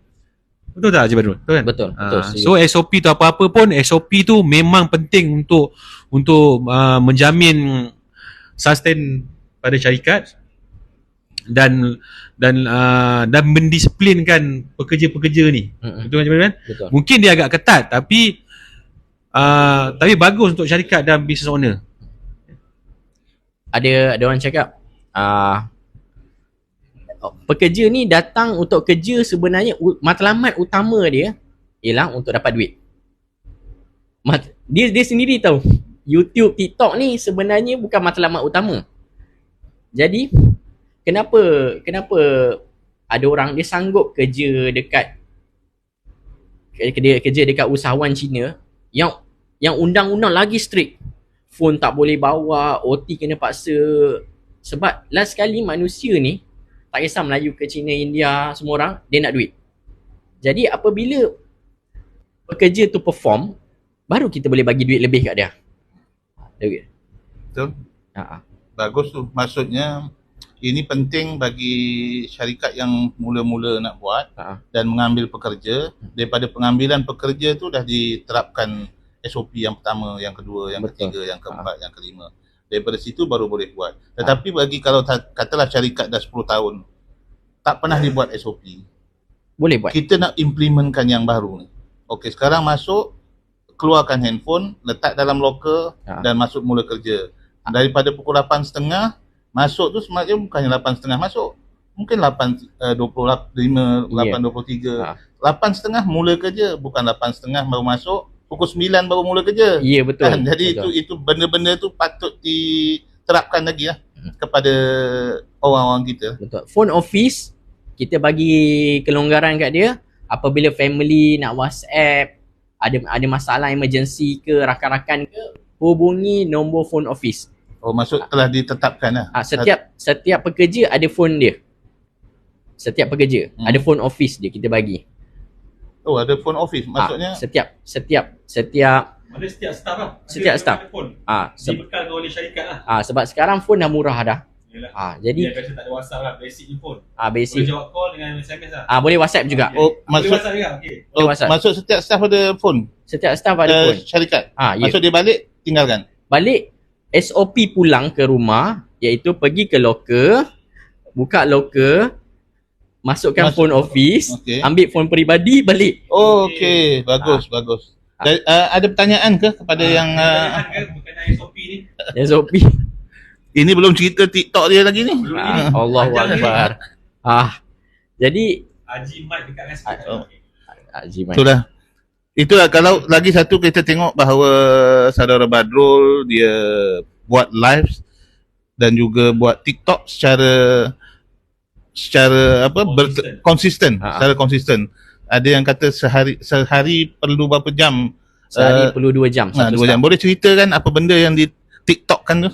Betul tak Encik Badrul? Betul kan? Betul. So SOP tu apa-apa pun, SOP tu memang penting untuk menjamin sustain pada syarikat dan mendisiplinkan pekerja-pekerja ni. Betul kan Encik Badrul kan? Betul. Mungkin dia agak ketat tapi bagus untuk syarikat dan business owner. Ada orang cakap pekerja ni datang untuk kerja, sebenarnya matlamat utama dia ialah untuk dapat duit. Dia sendiri tahu YouTube, TikTok ni sebenarnya bukan matlamat utama. Jadi kenapa ada orang dia sanggup kerja dekat usahawan Cina yang undang-undang lagi strict. Phone tak boleh bawa, OT kena paksa. Sebab last sekali manusia ni, tak kisah Melayu ke Cina, India, semua orang, dia nak duit. Jadi apabila pekerja tu perform, baru kita boleh bagi duit lebih kat dia. Betul? Ha. Bagus tu. Maksudnya ini penting bagi syarikat yang mula-mula nak buat dan mengambil pekerja. Daripada pengambilan pekerja tu dah diterapkan SOP yang pertama, yang kedua, yang ketiga, yang keempat, yang kelima. Daripada situ baru boleh buat. Tetapi bagi kalau katalah syarikat dah 10 tahun tak pernah dibuat SOP, boleh buat. kita nak implementkan yang baru ni. Okey, sekarang masuk, keluarkan handphone, letak dalam locker dan masuk mula kerja. Daripada pukul 8.30 masuk tu sebenarnya bukannya 8.30 masuk. Mungkin 8.25, 8.23. 8.30 mula kerja, bukan 8.30 baru masuk. Pukul 9 baru mula kerja. Ya, betul. Jadi betul. Itu benda-benda tu patut diterapkan lagi lah kepada orang-orang kita. Betul. Phone office, kita bagi kelonggaran kat dia. Apabila family nak WhatsApp, ada masalah emergency ke, rakan-rakan ke, hubungi nombor phone office. Oh, maksud telah ditetapkan lah. Setiap pekerja ada phone dia. Setiap pekerja ada phone office dia, kita bagi. Oh, ada phone office. Maksudnya setiap Mana setiap staff lah. Setiap staff. Dibekalkan oleh syarikat lah. Sebab sekarang phone dah murah dah. Jadi dia biasa tak ada WhatsApp lah, basic je phone. Basic. Boleh jawab call dengan SMS lah. Boleh WhatsApp juga. Oh, boleh WhatsApp juga. Okey. Maksud setiap staff ada phone. Setiap staff ada phone. Syarikat. Ya. Maksud dia balik tinggalkan. Balik SOP pulang ke rumah, iaitu pergi ke locker, buka locker, masukkan phone office, ambil phone peribadi, balik. Oh, okey. Bagus. Ada pertanyaan ke kepada yang berkenaan SOP ni? SOP. Ini belum cerita TikTok dia lagi ni. Allahu Akbar. Jadi Haji Mat dekat dengan Haji Mat. Itulah kalau lagi satu kita tengok bahawa saudara Badrul dia buat live dan juga buat TikTok secara konsisten, secara konsisten. Ada yang kata sehari perlu berapa jam? Sehari perlu 2 jam. 2 jam. Boleh ceritakan apa benda yang di TikTokkan tu?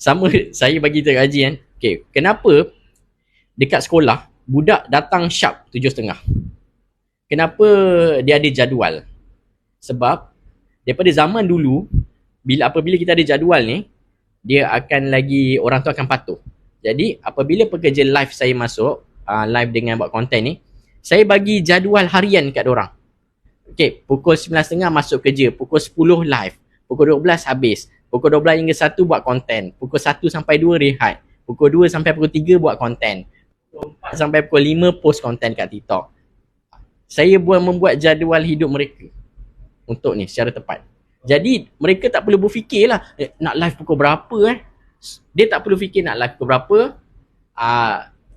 Sama saya bagi tahu Haji kan. Okey, kenapa dekat sekolah budak datang sharp 7.30? Kenapa dia ada jadual? Sebab daripada zaman dulu apabila kita ada jadual ni, dia akan lagi orang tu akan patuh. Jadi apabila pekerja live saya masuk, live dengan buat konten ni, saya bagi jadual harian kat diorang. Okey, pukul 9.30 masuk kerja, pukul 10 live, pukul 12 habis, pukul 12 hingga 1 buat konten, pukul 1 sampai 2 rehat, pukul 2 sampai pukul 3 buat konten, pukul 4 sampai pukul 5 post konten kat TikTok. Saya membuat jadual hidup mereka untuk ni secara tepat. Jadi mereka tak perlu berfikir lah nak live pukul berapa Dia tak perlu fikir nak live pukul berapa.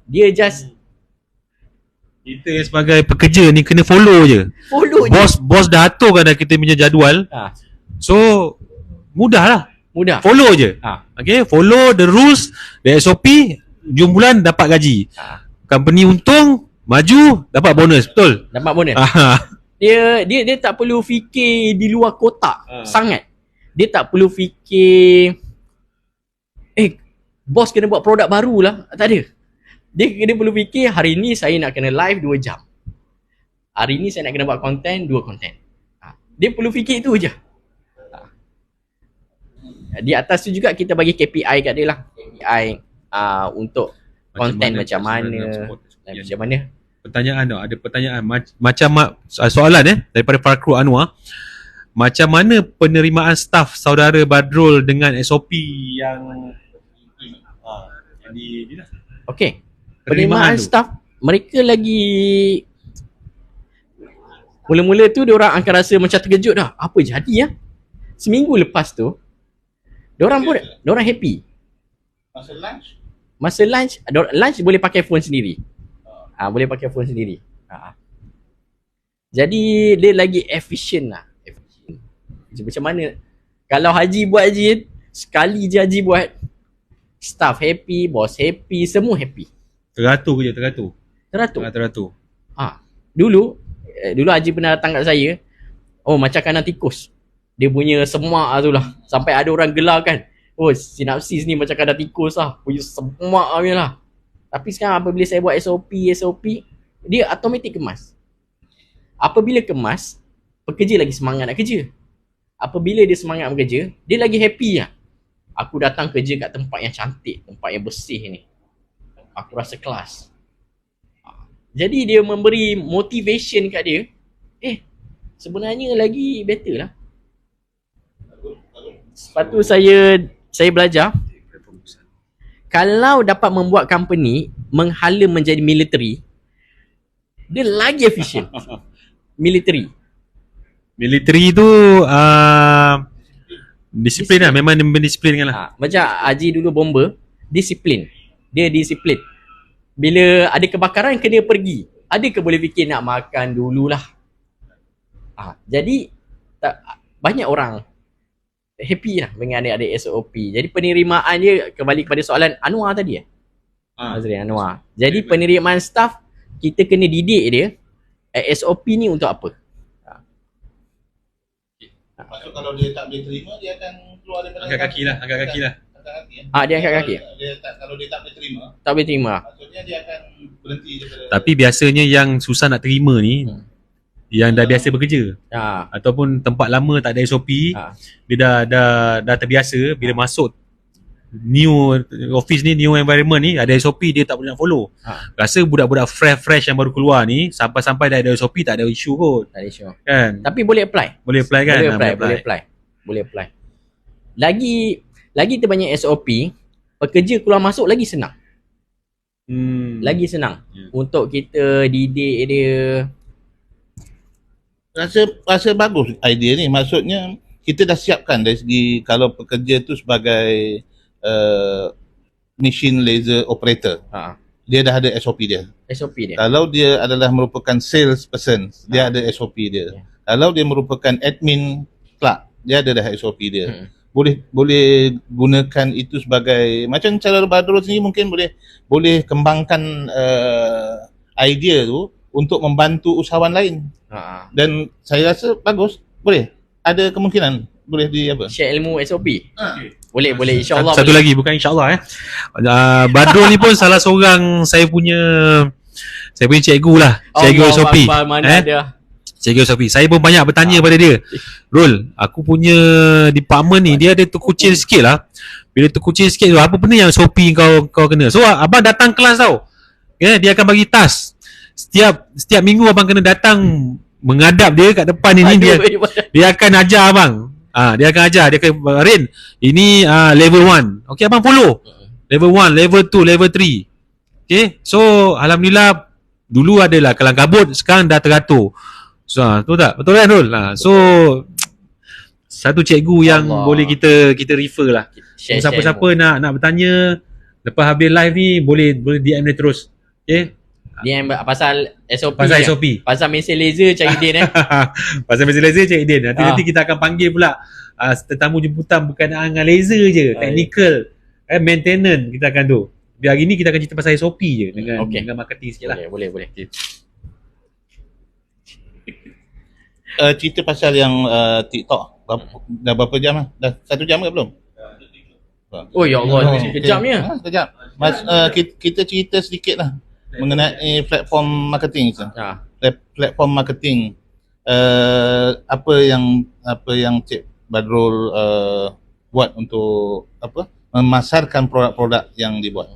Dia just kita sebagai pekerja ni kena follow je. Bos dah aturkan dah kita punya jadual. So mudah lah. Follow je. Okay, follow the rules, the SOP, hujung bulan dapat gaji. Company untung, maju, dapat bonus. Betul? Dapat bonus. Dia tak perlu fikir di luar kotak sangat. Dia tak perlu fikir bos kena buat produk baru lah. Tak ada. Dia perlu fikir hari ni saya nak kena live 2 jam. Hari ni saya nak kena buat konten 2 konten. Dia perlu fikir itu je. Di atas tu juga kita bagi KPI kat dia lah. KPI untuk konten macam mana. Pertanyaan ada pertanyaan soalan daripada Farkru Anwar. Macam mana penerimaan staf saudara Badrul dengan SOP yang okey. Penerimaan staf mereka lagi mula-mula tu diorang akan rasa macam terkejut dah. Apa jadi seminggu lepas tu diorang happy. Masa lunch boleh pakai phone sendiri. Boleh pakai phone sendiri. Jadi dia lagi efisien lah. Macam mana kalau Haji buat sekali je Haji buat, Staff happy, bos happy, semua happy. Teratur je, teratur. Teratur. Dulu Haji pernah datang kat saya. Oh, macam kandang tikus. Dia punya semak tu lah. Sampai ada orang gelar kan. Oh, sinapsis ni macam kandang tikus lah. Punya semak punya lah. Tapi sekarang apabila saya buat SOP, dia automatik kemas. Apabila kemas, pekerja lagi semangat nak kerja. Apabila dia semangat bekerja, dia lagi happy lah. Aku datang kerja kat tempat yang cantik, tempat yang bersih ni. Aku rasa kelas. Jadi dia memberi motivation kat dia. Sebenarnya lagi better lah. Lepas tu saya belajar. Kalau dapat membuat company menghala menjadi military, dia lagi efisien. Military tu disiplin lah. Memang dia mendisiplinkan lah. Macam Haji dulu bomber, disiplin. Dia disiplin. Bila ada kebakaran kena pergi. Ada ke boleh fikir nak makan dululah. Jadi banyak orang happy lah dengan adik-adik SOP. Jadi penerimaan dia kembali kepada soalan Anwar tadi Azrin Anwar. Jadi penerimaan staff kita kena didik dia SOP ni untuk apa. Maksud kalau dia tak boleh terima, dia akan keluar daripada Angkat kaki lah. Dia angkat kaki. Kalau dia tak boleh terima, maksudnya dia akan berhenti daripada. Tapi biasanya yang susah nak terima ni yang dah biasa bekerja ataupun tempat lama tak ada SOP, dia dah terbiasa. Bila masuk new office ni, new environment ni, ada SOP, dia tak boleh nak follow. Rasa budak-budak fresh yang baru keluar ni, sampai-sampai dah ada SOP tak ada isu kot. Tak ada isu kan. Tapi boleh apply. Boleh apply kan. Boleh apply. Lagi terbanyak SOP, pekerja keluar masuk lagi senang. Lagi senang untuk kita didik dia. Rasa bagus idea ni. Maksudnya kita dah siapkan dari segi kalau pekerja tu sebagai machine laser operator. Dia dah ada SOP dia. Kalau dia adalah merupakan sales person, dia ada SOP dia. Kalau dia merupakan admin clerk, dia ada dah SOP dia. Boleh gunakan itu sebagai macam cara Badrul sendiri mungkin boleh kembangkan idea tu untuk membantu usahawan lain. Dan saya rasa bagus. Boleh. Ada kemungkinan boleh share ilmu SOP. Boleh insya-Allah. Satu lagi, bukan insya-Allah Badrul ni pun salah seorang saya punya cikgu lah. Cikgu SOP. Cikgu SOP. Saya pun banyak bertanya pada dia. Rul, aku punya department ni dia ada terkucil sikit lah. Bila terkucil sikit tu, apa benda yang SOP kau kena? So abang datang kelas tau. Dia akan bagi task. Setiap minggu abang kena datang menghadap dia kat depan ini. Dia akan ajar abang. Dia akan ajar. Dia akan Rin, ini level 1. Okay, abang follow. Level 1, level 2, level 3. Okay, so alhamdulillah dulu adalah kelang kabut, sekarang dah teratur. So, betul kan Rul? So satu cikgu yang boleh kita refer lah. Siapa-siapa nak bertanya lepas habis live ni boleh DM dia terus. Okay? DM pasal SOP. Pasal mesin laser cari Din Pasal mesin laser cari Din. Nanti kita akan panggil pula tetamu jemputan berkenaan dengan laser je, technical, maintenance kita akan tu. Biar hari ni kita akan cerita pasal SOP je dengan marketing sikit lah. Boleh. Okay. Cerita pasal yang TikTok dah berapa jam lah? Dah 1 jam ke belum? Oh ya Allah, kejamnya. Sekejap. Kita cerita sedikit lah mengenai platform marketing. Platform marketing. Apa yang Cik Badrul buat untuk memasarkan produk-produk yang dibuat.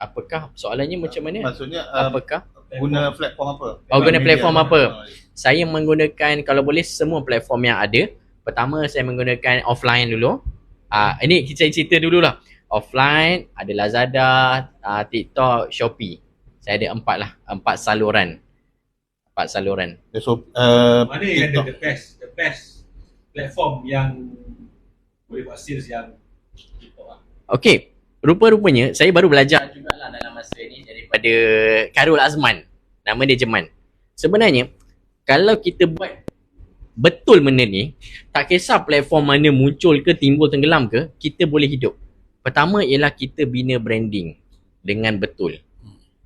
Apakah soalannya macam mana? Maksudnya apakah guna platform apa? Guna platform apa? Saya menggunakan kalau boleh semua platform yang ada. Pertama saya menggunakan offline dulu. Ini kita cerita dululah. Offline ada Lazada, TikTok, Shopee. Saya ada 4 saluran. 4 saluran. So, mana yang ada the best platform yang boleh buat sales yang TikTok lah. Okey. Rupa-rupanya saya baru belajar jugalah dalam masa ni daripada Karul Azman. Nama dia Jeman. Sebenarnya kalau kita buat betul benda ni, tak kisah platform mana muncul ke, timbul, tenggelam ke, kita boleh hidup. Pertama ialah kita bina branding dengan betul.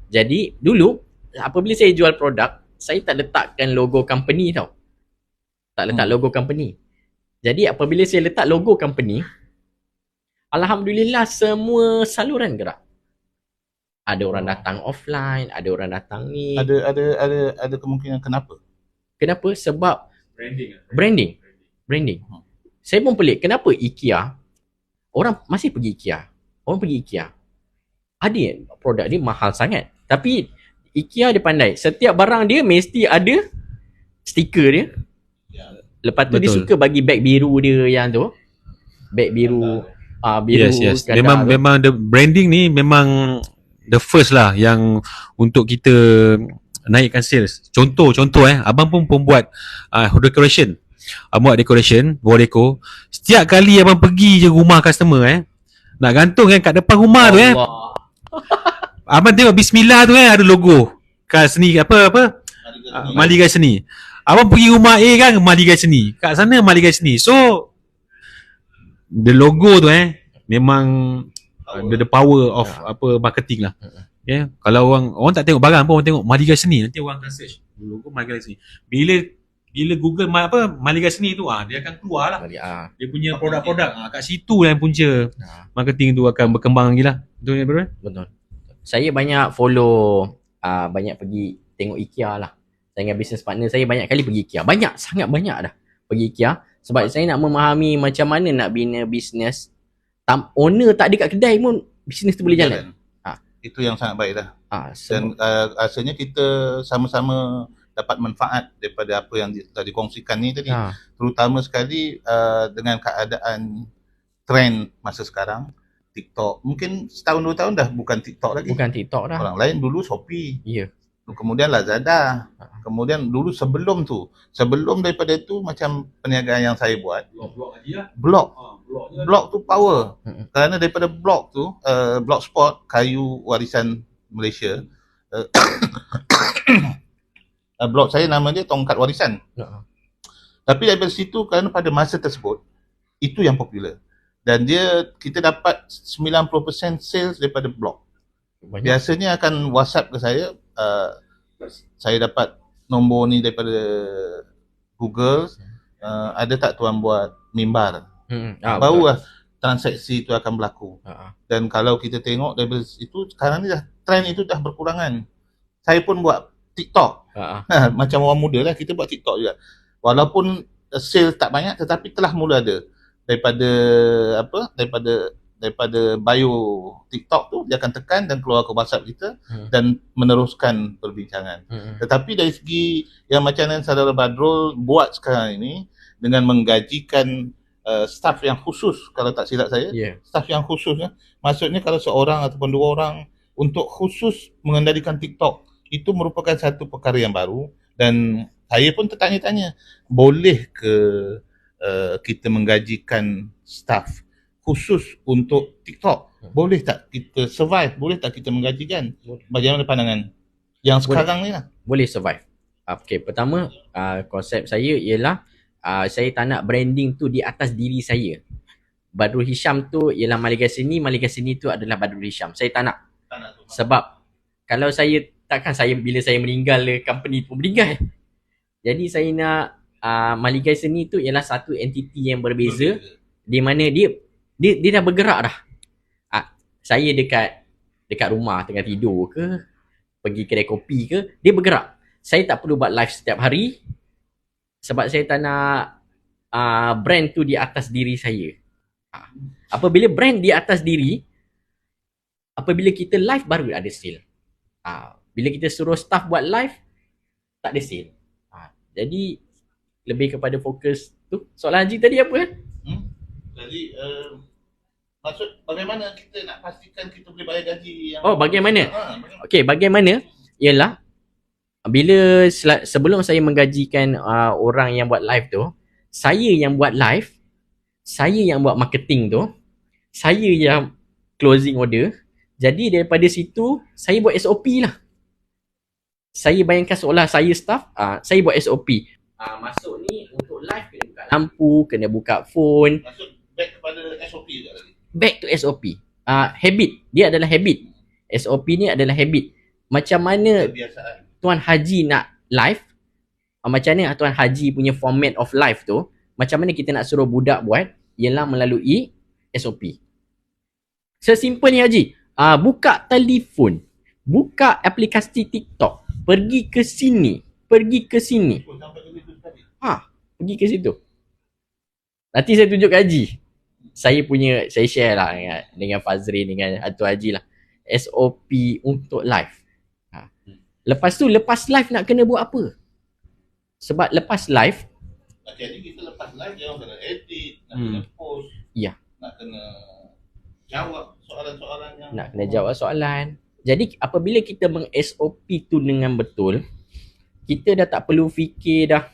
Jadi dulu apabila saya jual produk, saya tak letakkan logo company tau. Tak letak logo company. Jadi apabila saya letak logo company, alhamdulillah semua saluran gerak. Ada orang datang offline, ada orang datang ni. Ada kemungkinan kenapa? Kenapa? Sebab Branding. branding. Saya pun pelik, kenapa IKEA orang masih pergi IKEA? Orang pergi IKEA. Ada produk dia mahal sangat. Tapi IKEA dia pandai. Setiap barang dia mesti ada stiker dia. Lepas tu dia Betul. suka bagi beg biru dia yang tu. Beg biru. Biru. Yes. ganda tu. Memang the branding ni memang the first lah yang untuk kita naikkan sales. Contoh abang pun buat decoration. Abang buat decoration, wall decor. Setiap kali abang pergi je rumah customer nak gantung kat depan rumah tu Allah. abang tengok bismillah tu ada logo kat seni apa Maligai Seni. Abang pergi rumah A kan Maligai Seni. Kat sana Maligai Seni. So the logo tu memang the power of marketing lah. Kalau orang tak tengok barang pun, orang tengok Maligai Seni, nanti orang akan search logo Maligai Seni. Bila Google Maligai Seni tu dia akan keluar lah dia punya produk-produk. Kat situ yang punca marketing tu akan berkembang lagi lah. Betul ya bro? Betul. Saya banyak follow, banyak pergi tengok IKEA lah. Saya dengan business partner saya banyak kali pergi IKEA. Sangat banyak dah pergi IKEA. Sebab saya nak memahami macam mana nak bina bisnes. Owner tak ada kat kedai pun bisnes tu boleh jalan. Itu yang sangat baik dah. Dan Sebab, rasanya kita sama-sama dapat manfaat daripada apa yang telah dikongsikan ni tadi. Terutama sekali dengan keadaan trend masa sekarang, TikTok. Mungkin setahun 2 tahun dah bukan TikTok lagi. bukan TikTok dah. Orang lain dulu Shopee, Ya. kemudian Lazada, kemudian dulu sebelum daripada tu macam perniagaan yang saya buat, Blog lagi lah. blog tu power. Kerana daripada blog tu, Blogspot, kayu warisan Malaysia, blog saya nama dia Tongkat Warisan. Tapi daripada situ, kerana pada masa tersebut itu yang popular, dan kita dapat 90% sales daripada blog. Banyak. Biasanya akan WhatsApp ke saya dapat nombor ni daripada Google, ada tak tuan buat mimbar? Barulah transaksi itu akan berlaku. Dan kalau kita tengok daripada itu, sekarang ni trend itu dah berkurangan. Saya pun buat TikTok. Macam orang muda lah, kita buat TikTok juga. Walaupun sales tak banyak, tetapi telah mula ada. Daripada bio TikTok tu, dia akan tekan dan keluar ke WhatsApp kita dan meneruskan perbincangan. Tetapi dari segi yang macam yang saudara Badrul buat sekarang ini, dengan menggajikan staff yang khusus, kalau tak silap saya, staff yang khusus, maksudnya kalau seorang ataupun 2 orang untuk khusus mengendalikan TikTok, itu merupakan satu perkara yang baru. Dan saya pun tertanya-tanya, boleh ke kita menggajikan staff khusus untuk TikTok? Boleh tak kita survive? Boleh tak kita menggajikan? Bagaimana pandangan yang sekarang ni lah? Boleh survive. Okay, pertama konsep saya ialah saya tak nak branding tu di atas diri saya. Badrul Hisham tu ialah Maligai Seni tu adalah Badrul Hisham. Saya tak nak. Sebab kalau saya, takkan bila saya meninggal, company pun meninggal. Jadi saya nak Maligai Seni tu ialah satu entiti yang berbeza, di mana dia dah bergerak dah. Saya dekat rumah tengah tidur ke, pergi kedai kopi ke, dia bergerak. Saya tak perlu buat live setiap hari, sebab saya tak nak brand tu di atas diri saya. Apabila brand di atas diri, apabila kita live baru ada sale. Bila kita suruh staff buat live, tak ada sale. Jadi lebih kepada fokus tu. Soalan Haji tadi apa kan? Jadi maksud bagaimana kita nak pastikan kita boleh bayar gaji yang Bagaimana? Okey, bagaimana ialah bila sebelum saya menggajikan orang yang buat live tu, saya yang buat live, saya yang buat marketing tu, saya yang closing order. Jadi daripada situ saya buat SOP lah. Saya bayangkan seolah saya staff, saya buat SOP. Masuk ni untuk live kena buka lampu, kena buka phone. Maksud back kepada SOP juga tadi. Back to SOP. habit. Dia adalah habit. SOP ni adalah habit. Macam mana Kebiasaan. Tuan Haji nak live, macam mana Tuan Haji punya format of live tu, macam mana kita nak suruh budak buat, ialah melalui SOP. Sesimpel ni Haji, buka telefon, buka aplikasi TikTok, pergi ke sini, pergi ke sini. Pergi ke situ. Nanti saya tunjuk ke Haji. Saya share lah dengan Fazrin, dengan Tuan Haji lah. SOP untuk live. Lepas tu, lepas live nak kena buat apa? Sebab lepas live, Jadi kita lepas live dia orang kena edit, nak kena post. Ya. Nak kena jawab soalan-soalan yang nak kena jawab soalan. Jadi apabila kita meng-SOP tu dengan betul, kita dah tak perlu fikir dah,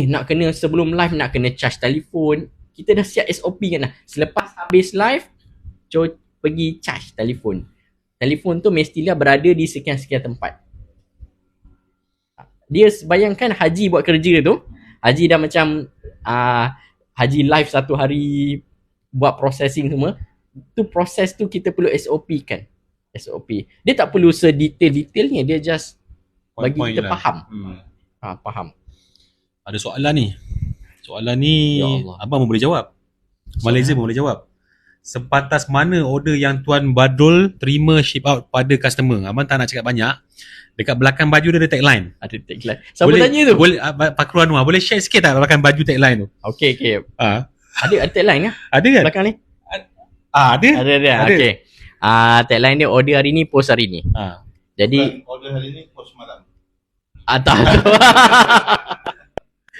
nak kena sebelum live nak kena charge telefon. Kita dah siap SOP kan dah. Selepas habis live, pergi charge telefon. Telefon tu mestilah berada di sekian-sekian tempat. Dia bayangkan Haji buat kerja tu, Haji dah macam Haji live satu hari, buat processing semua. Tu proses tu kita perlu SOP kan. SOP. Dia tak perlu sedetail-detailnya, dia just bagi Point-point kita lah. faham. Faham. Ada soalan ni. Soalan ni Ya Allah. abang pun boleh jawab. Malaysia pun boleh jawab. Sepantas mana order yang Tuan Badrul terima ship out pada customer? Abang tak nak cakap banyak. Dekat belakang baju dia ada tagline. Ada tagline. Siapa tanya tu? Boleh Pak Kru Anwar boleh share sikit tak belakang baju tagline tu? Okay. Ada tagline kan? Ada kan? Belakang ni? Ada. Ada. Okay. Tagline dia, order hari ni, post hari ni. Jadi order hari ni post malam. tak.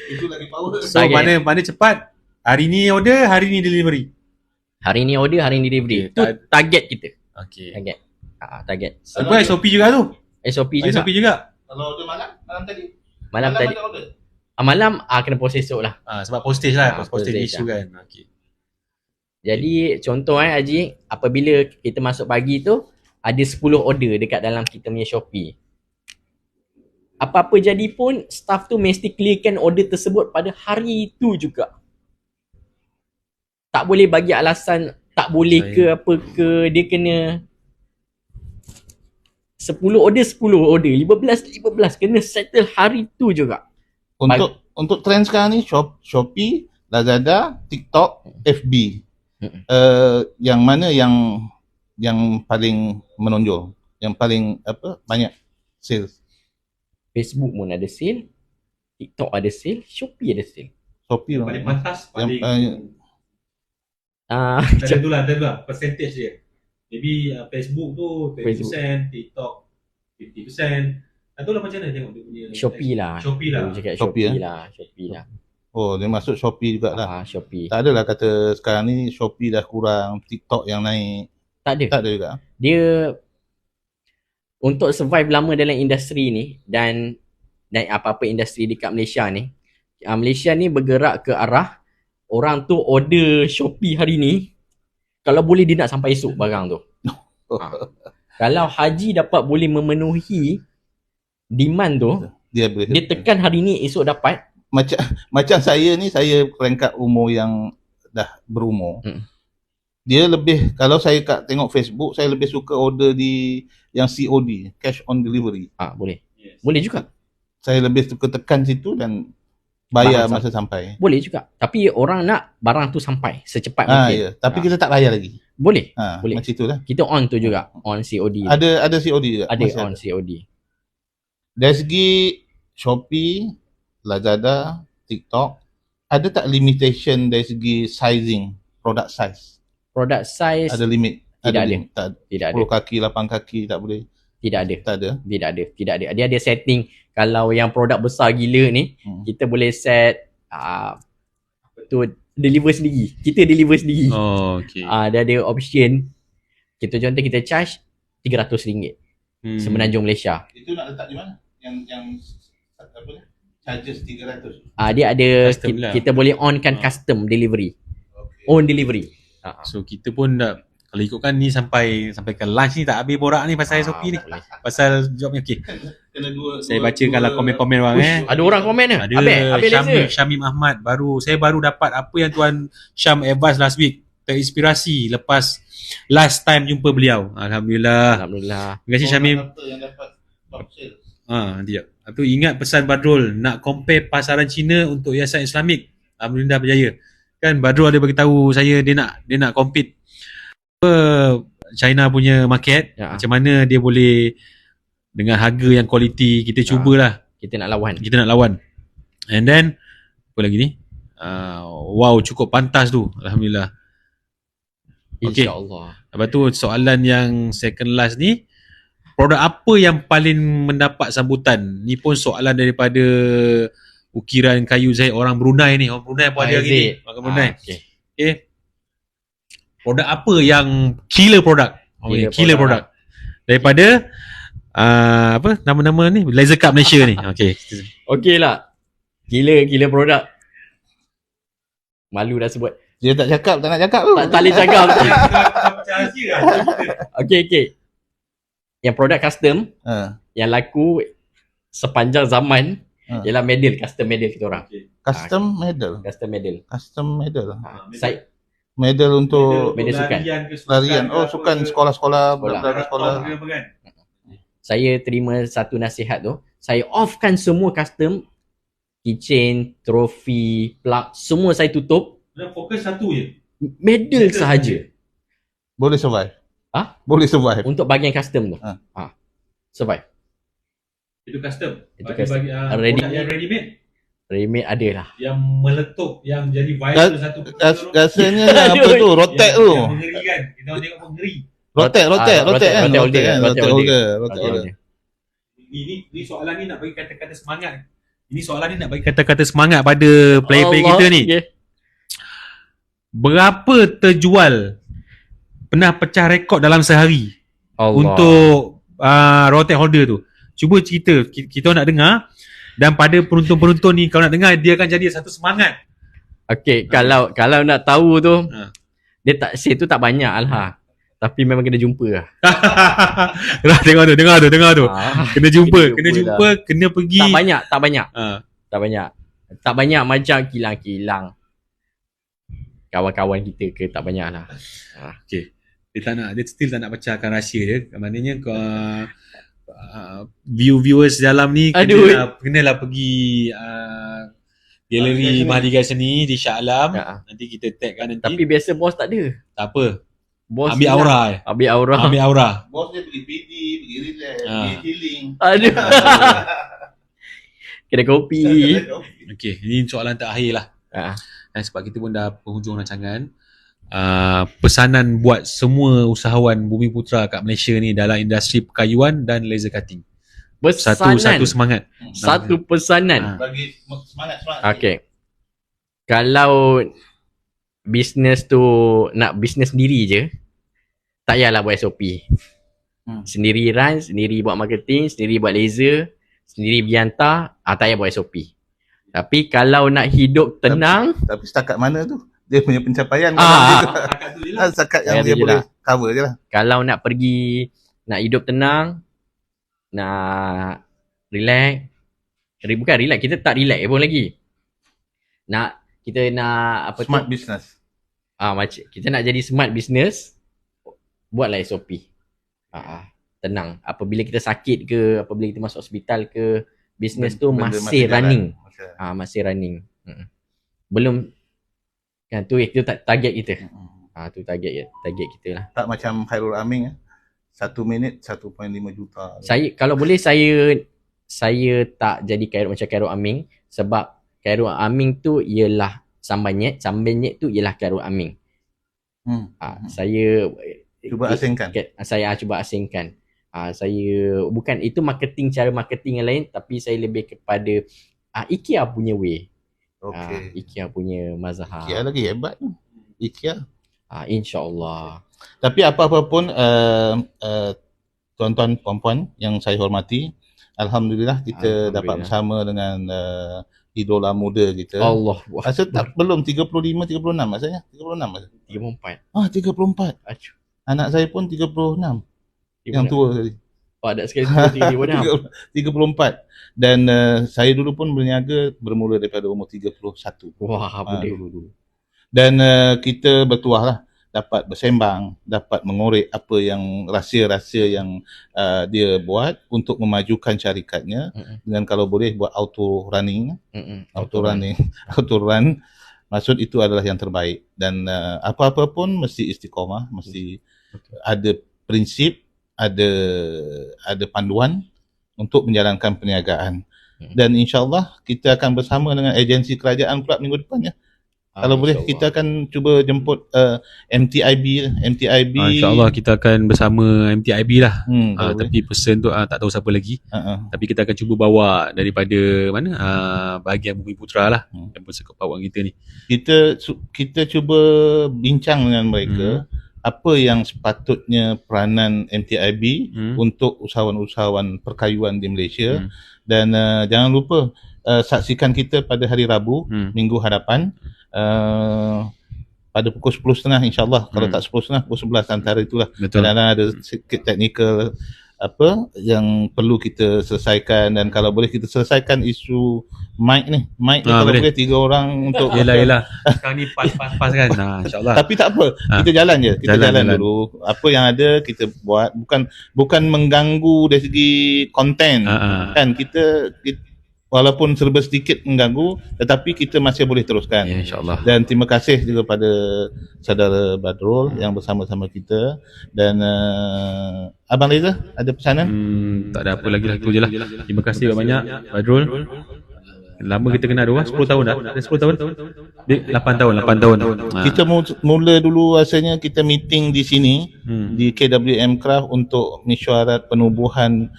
Itu lagi power. So Okay. mana cepat? Hari ni order, hari ni delivery. Hari ni order, hari ni delivery. Okay, Tu target kita. Okey. Target. Target. Sebab SOP juga tu. SOP juga. SOP juga. Kalau order malam tadi. Malam tadi. ada order. Malam kena post esok lah. Sebab postage lah, postage postage issue kan. Okey. Jadi contoh Haji, apabila kita masuk pagi tu, ada 10 order dekat dalam kita punya Shopee. Apa-apa jadi pun, staff tu mesti clearkan order tersebut pada hari itu juga. Tak boleh bagi alasan tak boleh ke apa ke, dia kena 10 order, 15 kena settle hari tu juga. Untuk trend sekarang ni Shopee, Lazada, TikTok, FB. Yang mana yang paling menonjol, yang paling banyak sales? Facebook pun ada sale, TikTok ada sale, Shopee ada sale. Shopee Paling pantas, yang paling Macam tu lah percentage dia. Maybe Facebook tu 20%, TikTok 50%. Tak tahu lah macam mana tengok dia punya Shopee lah. Shopee lah. Dia cakap Shopee, Shopee lah. Oh, dia masuk Shopee jugalah. Shopee. Tak adalah kata sekarang ni Shopee dah kurang, TikTok yang naik. Tak ada. Tak ada juga. Dia untuk survive lama dalam industri ni dan apa-apa industri dekat Malaysia ni, Malaysia ni bergerak ke arah orang tu order Shopee hari ni, kalau boleh dia nak sampai esok barang tu. Kalau Haji dapat boleh memenuhi demand tu, Dia boleh. dia tekan hari ni esok dapat. Macam saya ni, saya peringkat umur yang dah berumur. Dia lebih, kalau saya tengok Facebook, saya lebih suka order di yang COD, cash on delivery. Boleh. Yes. Boleh juga. Saya lebih suka tekan situ dan bayar Barang masa sampai. Boleh juga. Tapi orang nak barang tu sampai secepat mungkin. Ya. Tapi kita tak bayar lagi. Boleh. Boleh. Macam itulah. Kita on tu juga. On COD. Ada COD juga. Ada Masih on COD. Dari segi Shopee, Lazada, TikTok, ada tak limitation dari segi sizing, product size? Product size Ada limit? Tidak ada. Limit? Tak ada. tidak ada. 10 kaki, 8 kaki tak boleh? Tidak ada. Tak ada? Tidak ada. Dia ada setting. Kalau yang produk besar gila ni, kita boleh set tu deliver sendiri. Kita deliver sendiri. Oh, okey. Dia ada option. Contoh kita charge RM300 Semenanjung Malaysia. Itu nak letak di mana? Yang apa ni? Charges 300. Dia ada Custom lah. kita boleh onkan custom delivery. Okay. Own delivery. So kita pun dah, kalau ikutkan ni sampai ke lunch ni tak habis borak ni pasal SOP ni. Boleh. Pasal job ni okey. Kena Saya baca kalau komen-komen orang Ada orang komen ke? Ada Habis laser. Syamim Ahmad saya baru dapat apa yang Tuan Syam advise last week. terinspirasi lepas last time jumpa beliau. Alhamdulillah. Alhamdulillah. Terima kasih Syamim. Yang dapat top sales. Nanti jap. Lepas tu ingat pesan Badrul, nak compare pasaran Cina untuk hiasan Islamik. Alhamdulillah berjaya. Kan Badrul ada bagi tahu saya dia nak compete China punya market, macam mana dia boleh dengan harga yang kualiti. Kita cubalah. Kita nak lawan. And then apa lagi ni? Wow, cukup pantas tu. Alhamdulillah. Okay. InsyaAllah. Lepas tu soalan yang second last ni, produk apa yang paling mendapat sambutan? Ni pun soalan daripada ukiran kayu Zaid orang Brunei ni. Orang Brunei pun ada hari ni. Orang Brunei. Okay. Produk apa yang killer produk? Killer produk. Daripada apa nama-nama ni? Laser Cup Malaysia ni. Okay lah. Gila produk. Malu dah sebut. Dia tak cakap, tak nak cakap tu. Tak boleh cakap. Okay. Yang produk custom yang laku sepanjang zaman ialah custom medal kita orang. Custom medal. Saya Medal untuk medal sukan. larian. Oh, sukan sekolah-sekolah, budak-budak sekolah. Saya terima satu nasihat tu. Saya offkan semua custom, keychain, trofi, plug, semua saya tutup. Fokus satu je. Medal sahaja. Boleh survive. Boleh survive. Untuk bahagian custom tu. Survive. Itu custom. Itu custom. Ready made. Remake ada lah. Yang meletup, yang jadi viral satu. Rasanya yang apa tu? Rotek tu. Yang mengerikan. Kita orang tengok mengeri. Rotek kan? Rotek holder. Ini soalan ni nak bagi kata-kata semangat. Kata-kata semangat pada player-player kita ni. Okay. Berapa terjual pernah pecah rekod dalam sehari untuk rotek holder tu? Cuba cerita, kita nak dengar. Dan pada penonton-penonton ni, kalau nak dengar, dia akan jadi satu semangat. Okay, kalau nak tahu tu, dia tak share tu tak banyak lah. Tapi memang kena jumpa lah. Dengar tu. Kena jumpa, kena pergi. Tak banyak macam kilang-kilang kawan-kawan kita ke, tak banyak lah. Okay. Dia still tak nak pecahkan rahsia dia. Maknanya viewers dalam ni kenalah pergi galeri Mahligai Seni di Shah Alam. Nanti kita tagkan nanti. Tapi biasa bos tak ada. Tak apa. Bos ambil aura. Bos dia pergi PD, pergi relax, pergi healing. Aduh. Kedai kopi. Okey, ini soalan terakhir lah. Dan sebab kita pun dah penghujung rancangan. Pesanan buat semua usahawan Bumi Putra kat Malaysia ni dalam industri perkayuan dan laser cutting. Satu semangat. Satu pesanan. Bagi semangat. Okay. Kalau bisnes tu nak bisnes sendiri je, tak payahlah buat SOP. Sendiri run, sendiri buat marketing, sendiri buat laser, sendiri pergi hantar, tak payah buat SOP. Tapi kalau nak hidup tenang, tapi setakat mana tu? Dia punya pencapaian setakat yang dia boleh cover je lah. Kalau nak pergi, nak hidup tenang, nak relax, bukan relax, kita tak relax pun lagi. Kita nak apa smart tu? Business. Macam kita nak jadi smart business, buatlah SOP. Tenang. Apabila kita sakit ke, apabila kita masuk hospital ke, business tu masih running. Masih running. Belum kan tu target kita. Tu target kita lah. Tak macam Khairul Amin 1 minit 1.5 juta. Kalau boleh saya tak jadi macam Khairul Amin, sebab Khairul Amin tu ialah Samban Nyet tu ialah Khairul Amin. Saya cuba asingkan. Saya cuba asingkan. Saya bukan itu cara marketing yang lain, tapi saya lebih kepada IKEA punya way. IKEA punya mazhab. IKEA lagi hebat. IKEA. InsyaAllah. Tapi apa-apa pun tuan-tuan puan-puan yang saya hormati, alhamdulillah kita dapat bersama dengan idola muda kita. Allah. Rasa tak belum 35 36 rasanya. 36 masa. 34. 34. Anak saya pun 36. Yang tua tadi. Ada sekali 34. Dan saya dulu pun berniaga bermula daripada umur 31. Wah, boleh. Dulu. Dan kita bertuah lah. dapat bersembang, dapat mengorek apa yang rahsia-rahsia yang dia buat untuk memajukan syarikatnya, dengan kalau boleh buat auto running, auto run. Maksud itu adalah yang terbaik, dan apa-apa pun mesti istiqamah, mesti ada prinsip, ada panduan untuk menjalankan perniagaan. Dan insyaAllah kita akan bersama dengan agensi kerajaan pula minggu depan ya. Kalau boleh kita akan cuba jemput MTIB. InsyaAllah kita akan bersama MTIB lah. Tapi boleh. person tu tak tahu siapa lagi. Tapi kita akan cuba bawa daripada mana bahagian Bumi Putra lah, yang persekutuan kita ni. Kita cuba bincang dengan mereka apa yang sepatutnya peranan MTIB untuk usahawan-usahawan perkayuan di Malaysia. Dan jangan lupa saksikan kita pada hari Rabu, Minggu hadapan, pada pukul 10.30 insyaAllah. Kalau tak 10.30, pukul 11 antara itulah. Kadang-kadang ada sikit technical apa yang perlu kita selesaikan, dan kalau boleh kita selesaikan isu mic ni kalau boleh 3 orang untuk yelah sekarang ni pas kan. InsyaAllah. Tapi tak apa, kita jalan je, kita jalan dulu. Apa yang ada kita buat, bukan mengganggu dari segi konten kan. Kita walaupun serba sedikit mengganggu, tetapi kita masih boleh teruskan. Ya, insyaAllah. Dan terima kasih juga pada saudara Badrul yang bersama-sama kita. Dan Abang Reza, ada pesanan? Tak ada apa lagi lah, tu je lah. Terima kasih banyak Badrul. Lama kita kenal tu 10 tahun dah. 10 tahun? 8 tahun. Kita mula dulu rasanya kita meeting di sini, di KWM Craft untuk mesyuarat penubuhan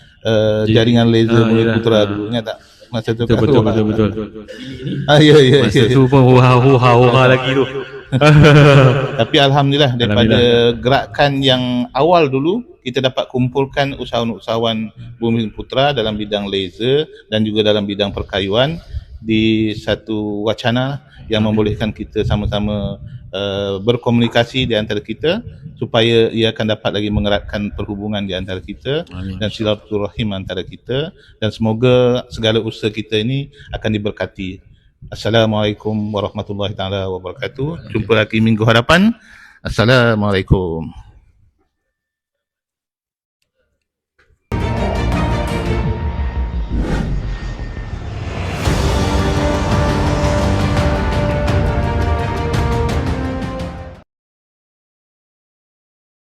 jaringan laser Bumi Putra dulu. Ingat tak? Masa tu betul. Ya. Masa tu pun huha lagi tu. Tapi Alhamdulillah daripada gerakan yang awal dulu, kita dapat kumpulkan usahawan-usahawan Bumi Putra dalam bidang laser dan juga dalam bidang perkayuan di satu wacana yang membolehkan kita sama-sama berkomunikasi di antara kita, supaya ia akan dapat lagi mengeratkan perhubungan di antara kita. Amin. Dan silaturahim antara kita, dan semoga segala usaha kita ini akan diberkati. Assalamualaikum warahmatullahi taala wabarakatuh. Jumpa lagi minggu hadapan. Assalamualaikum.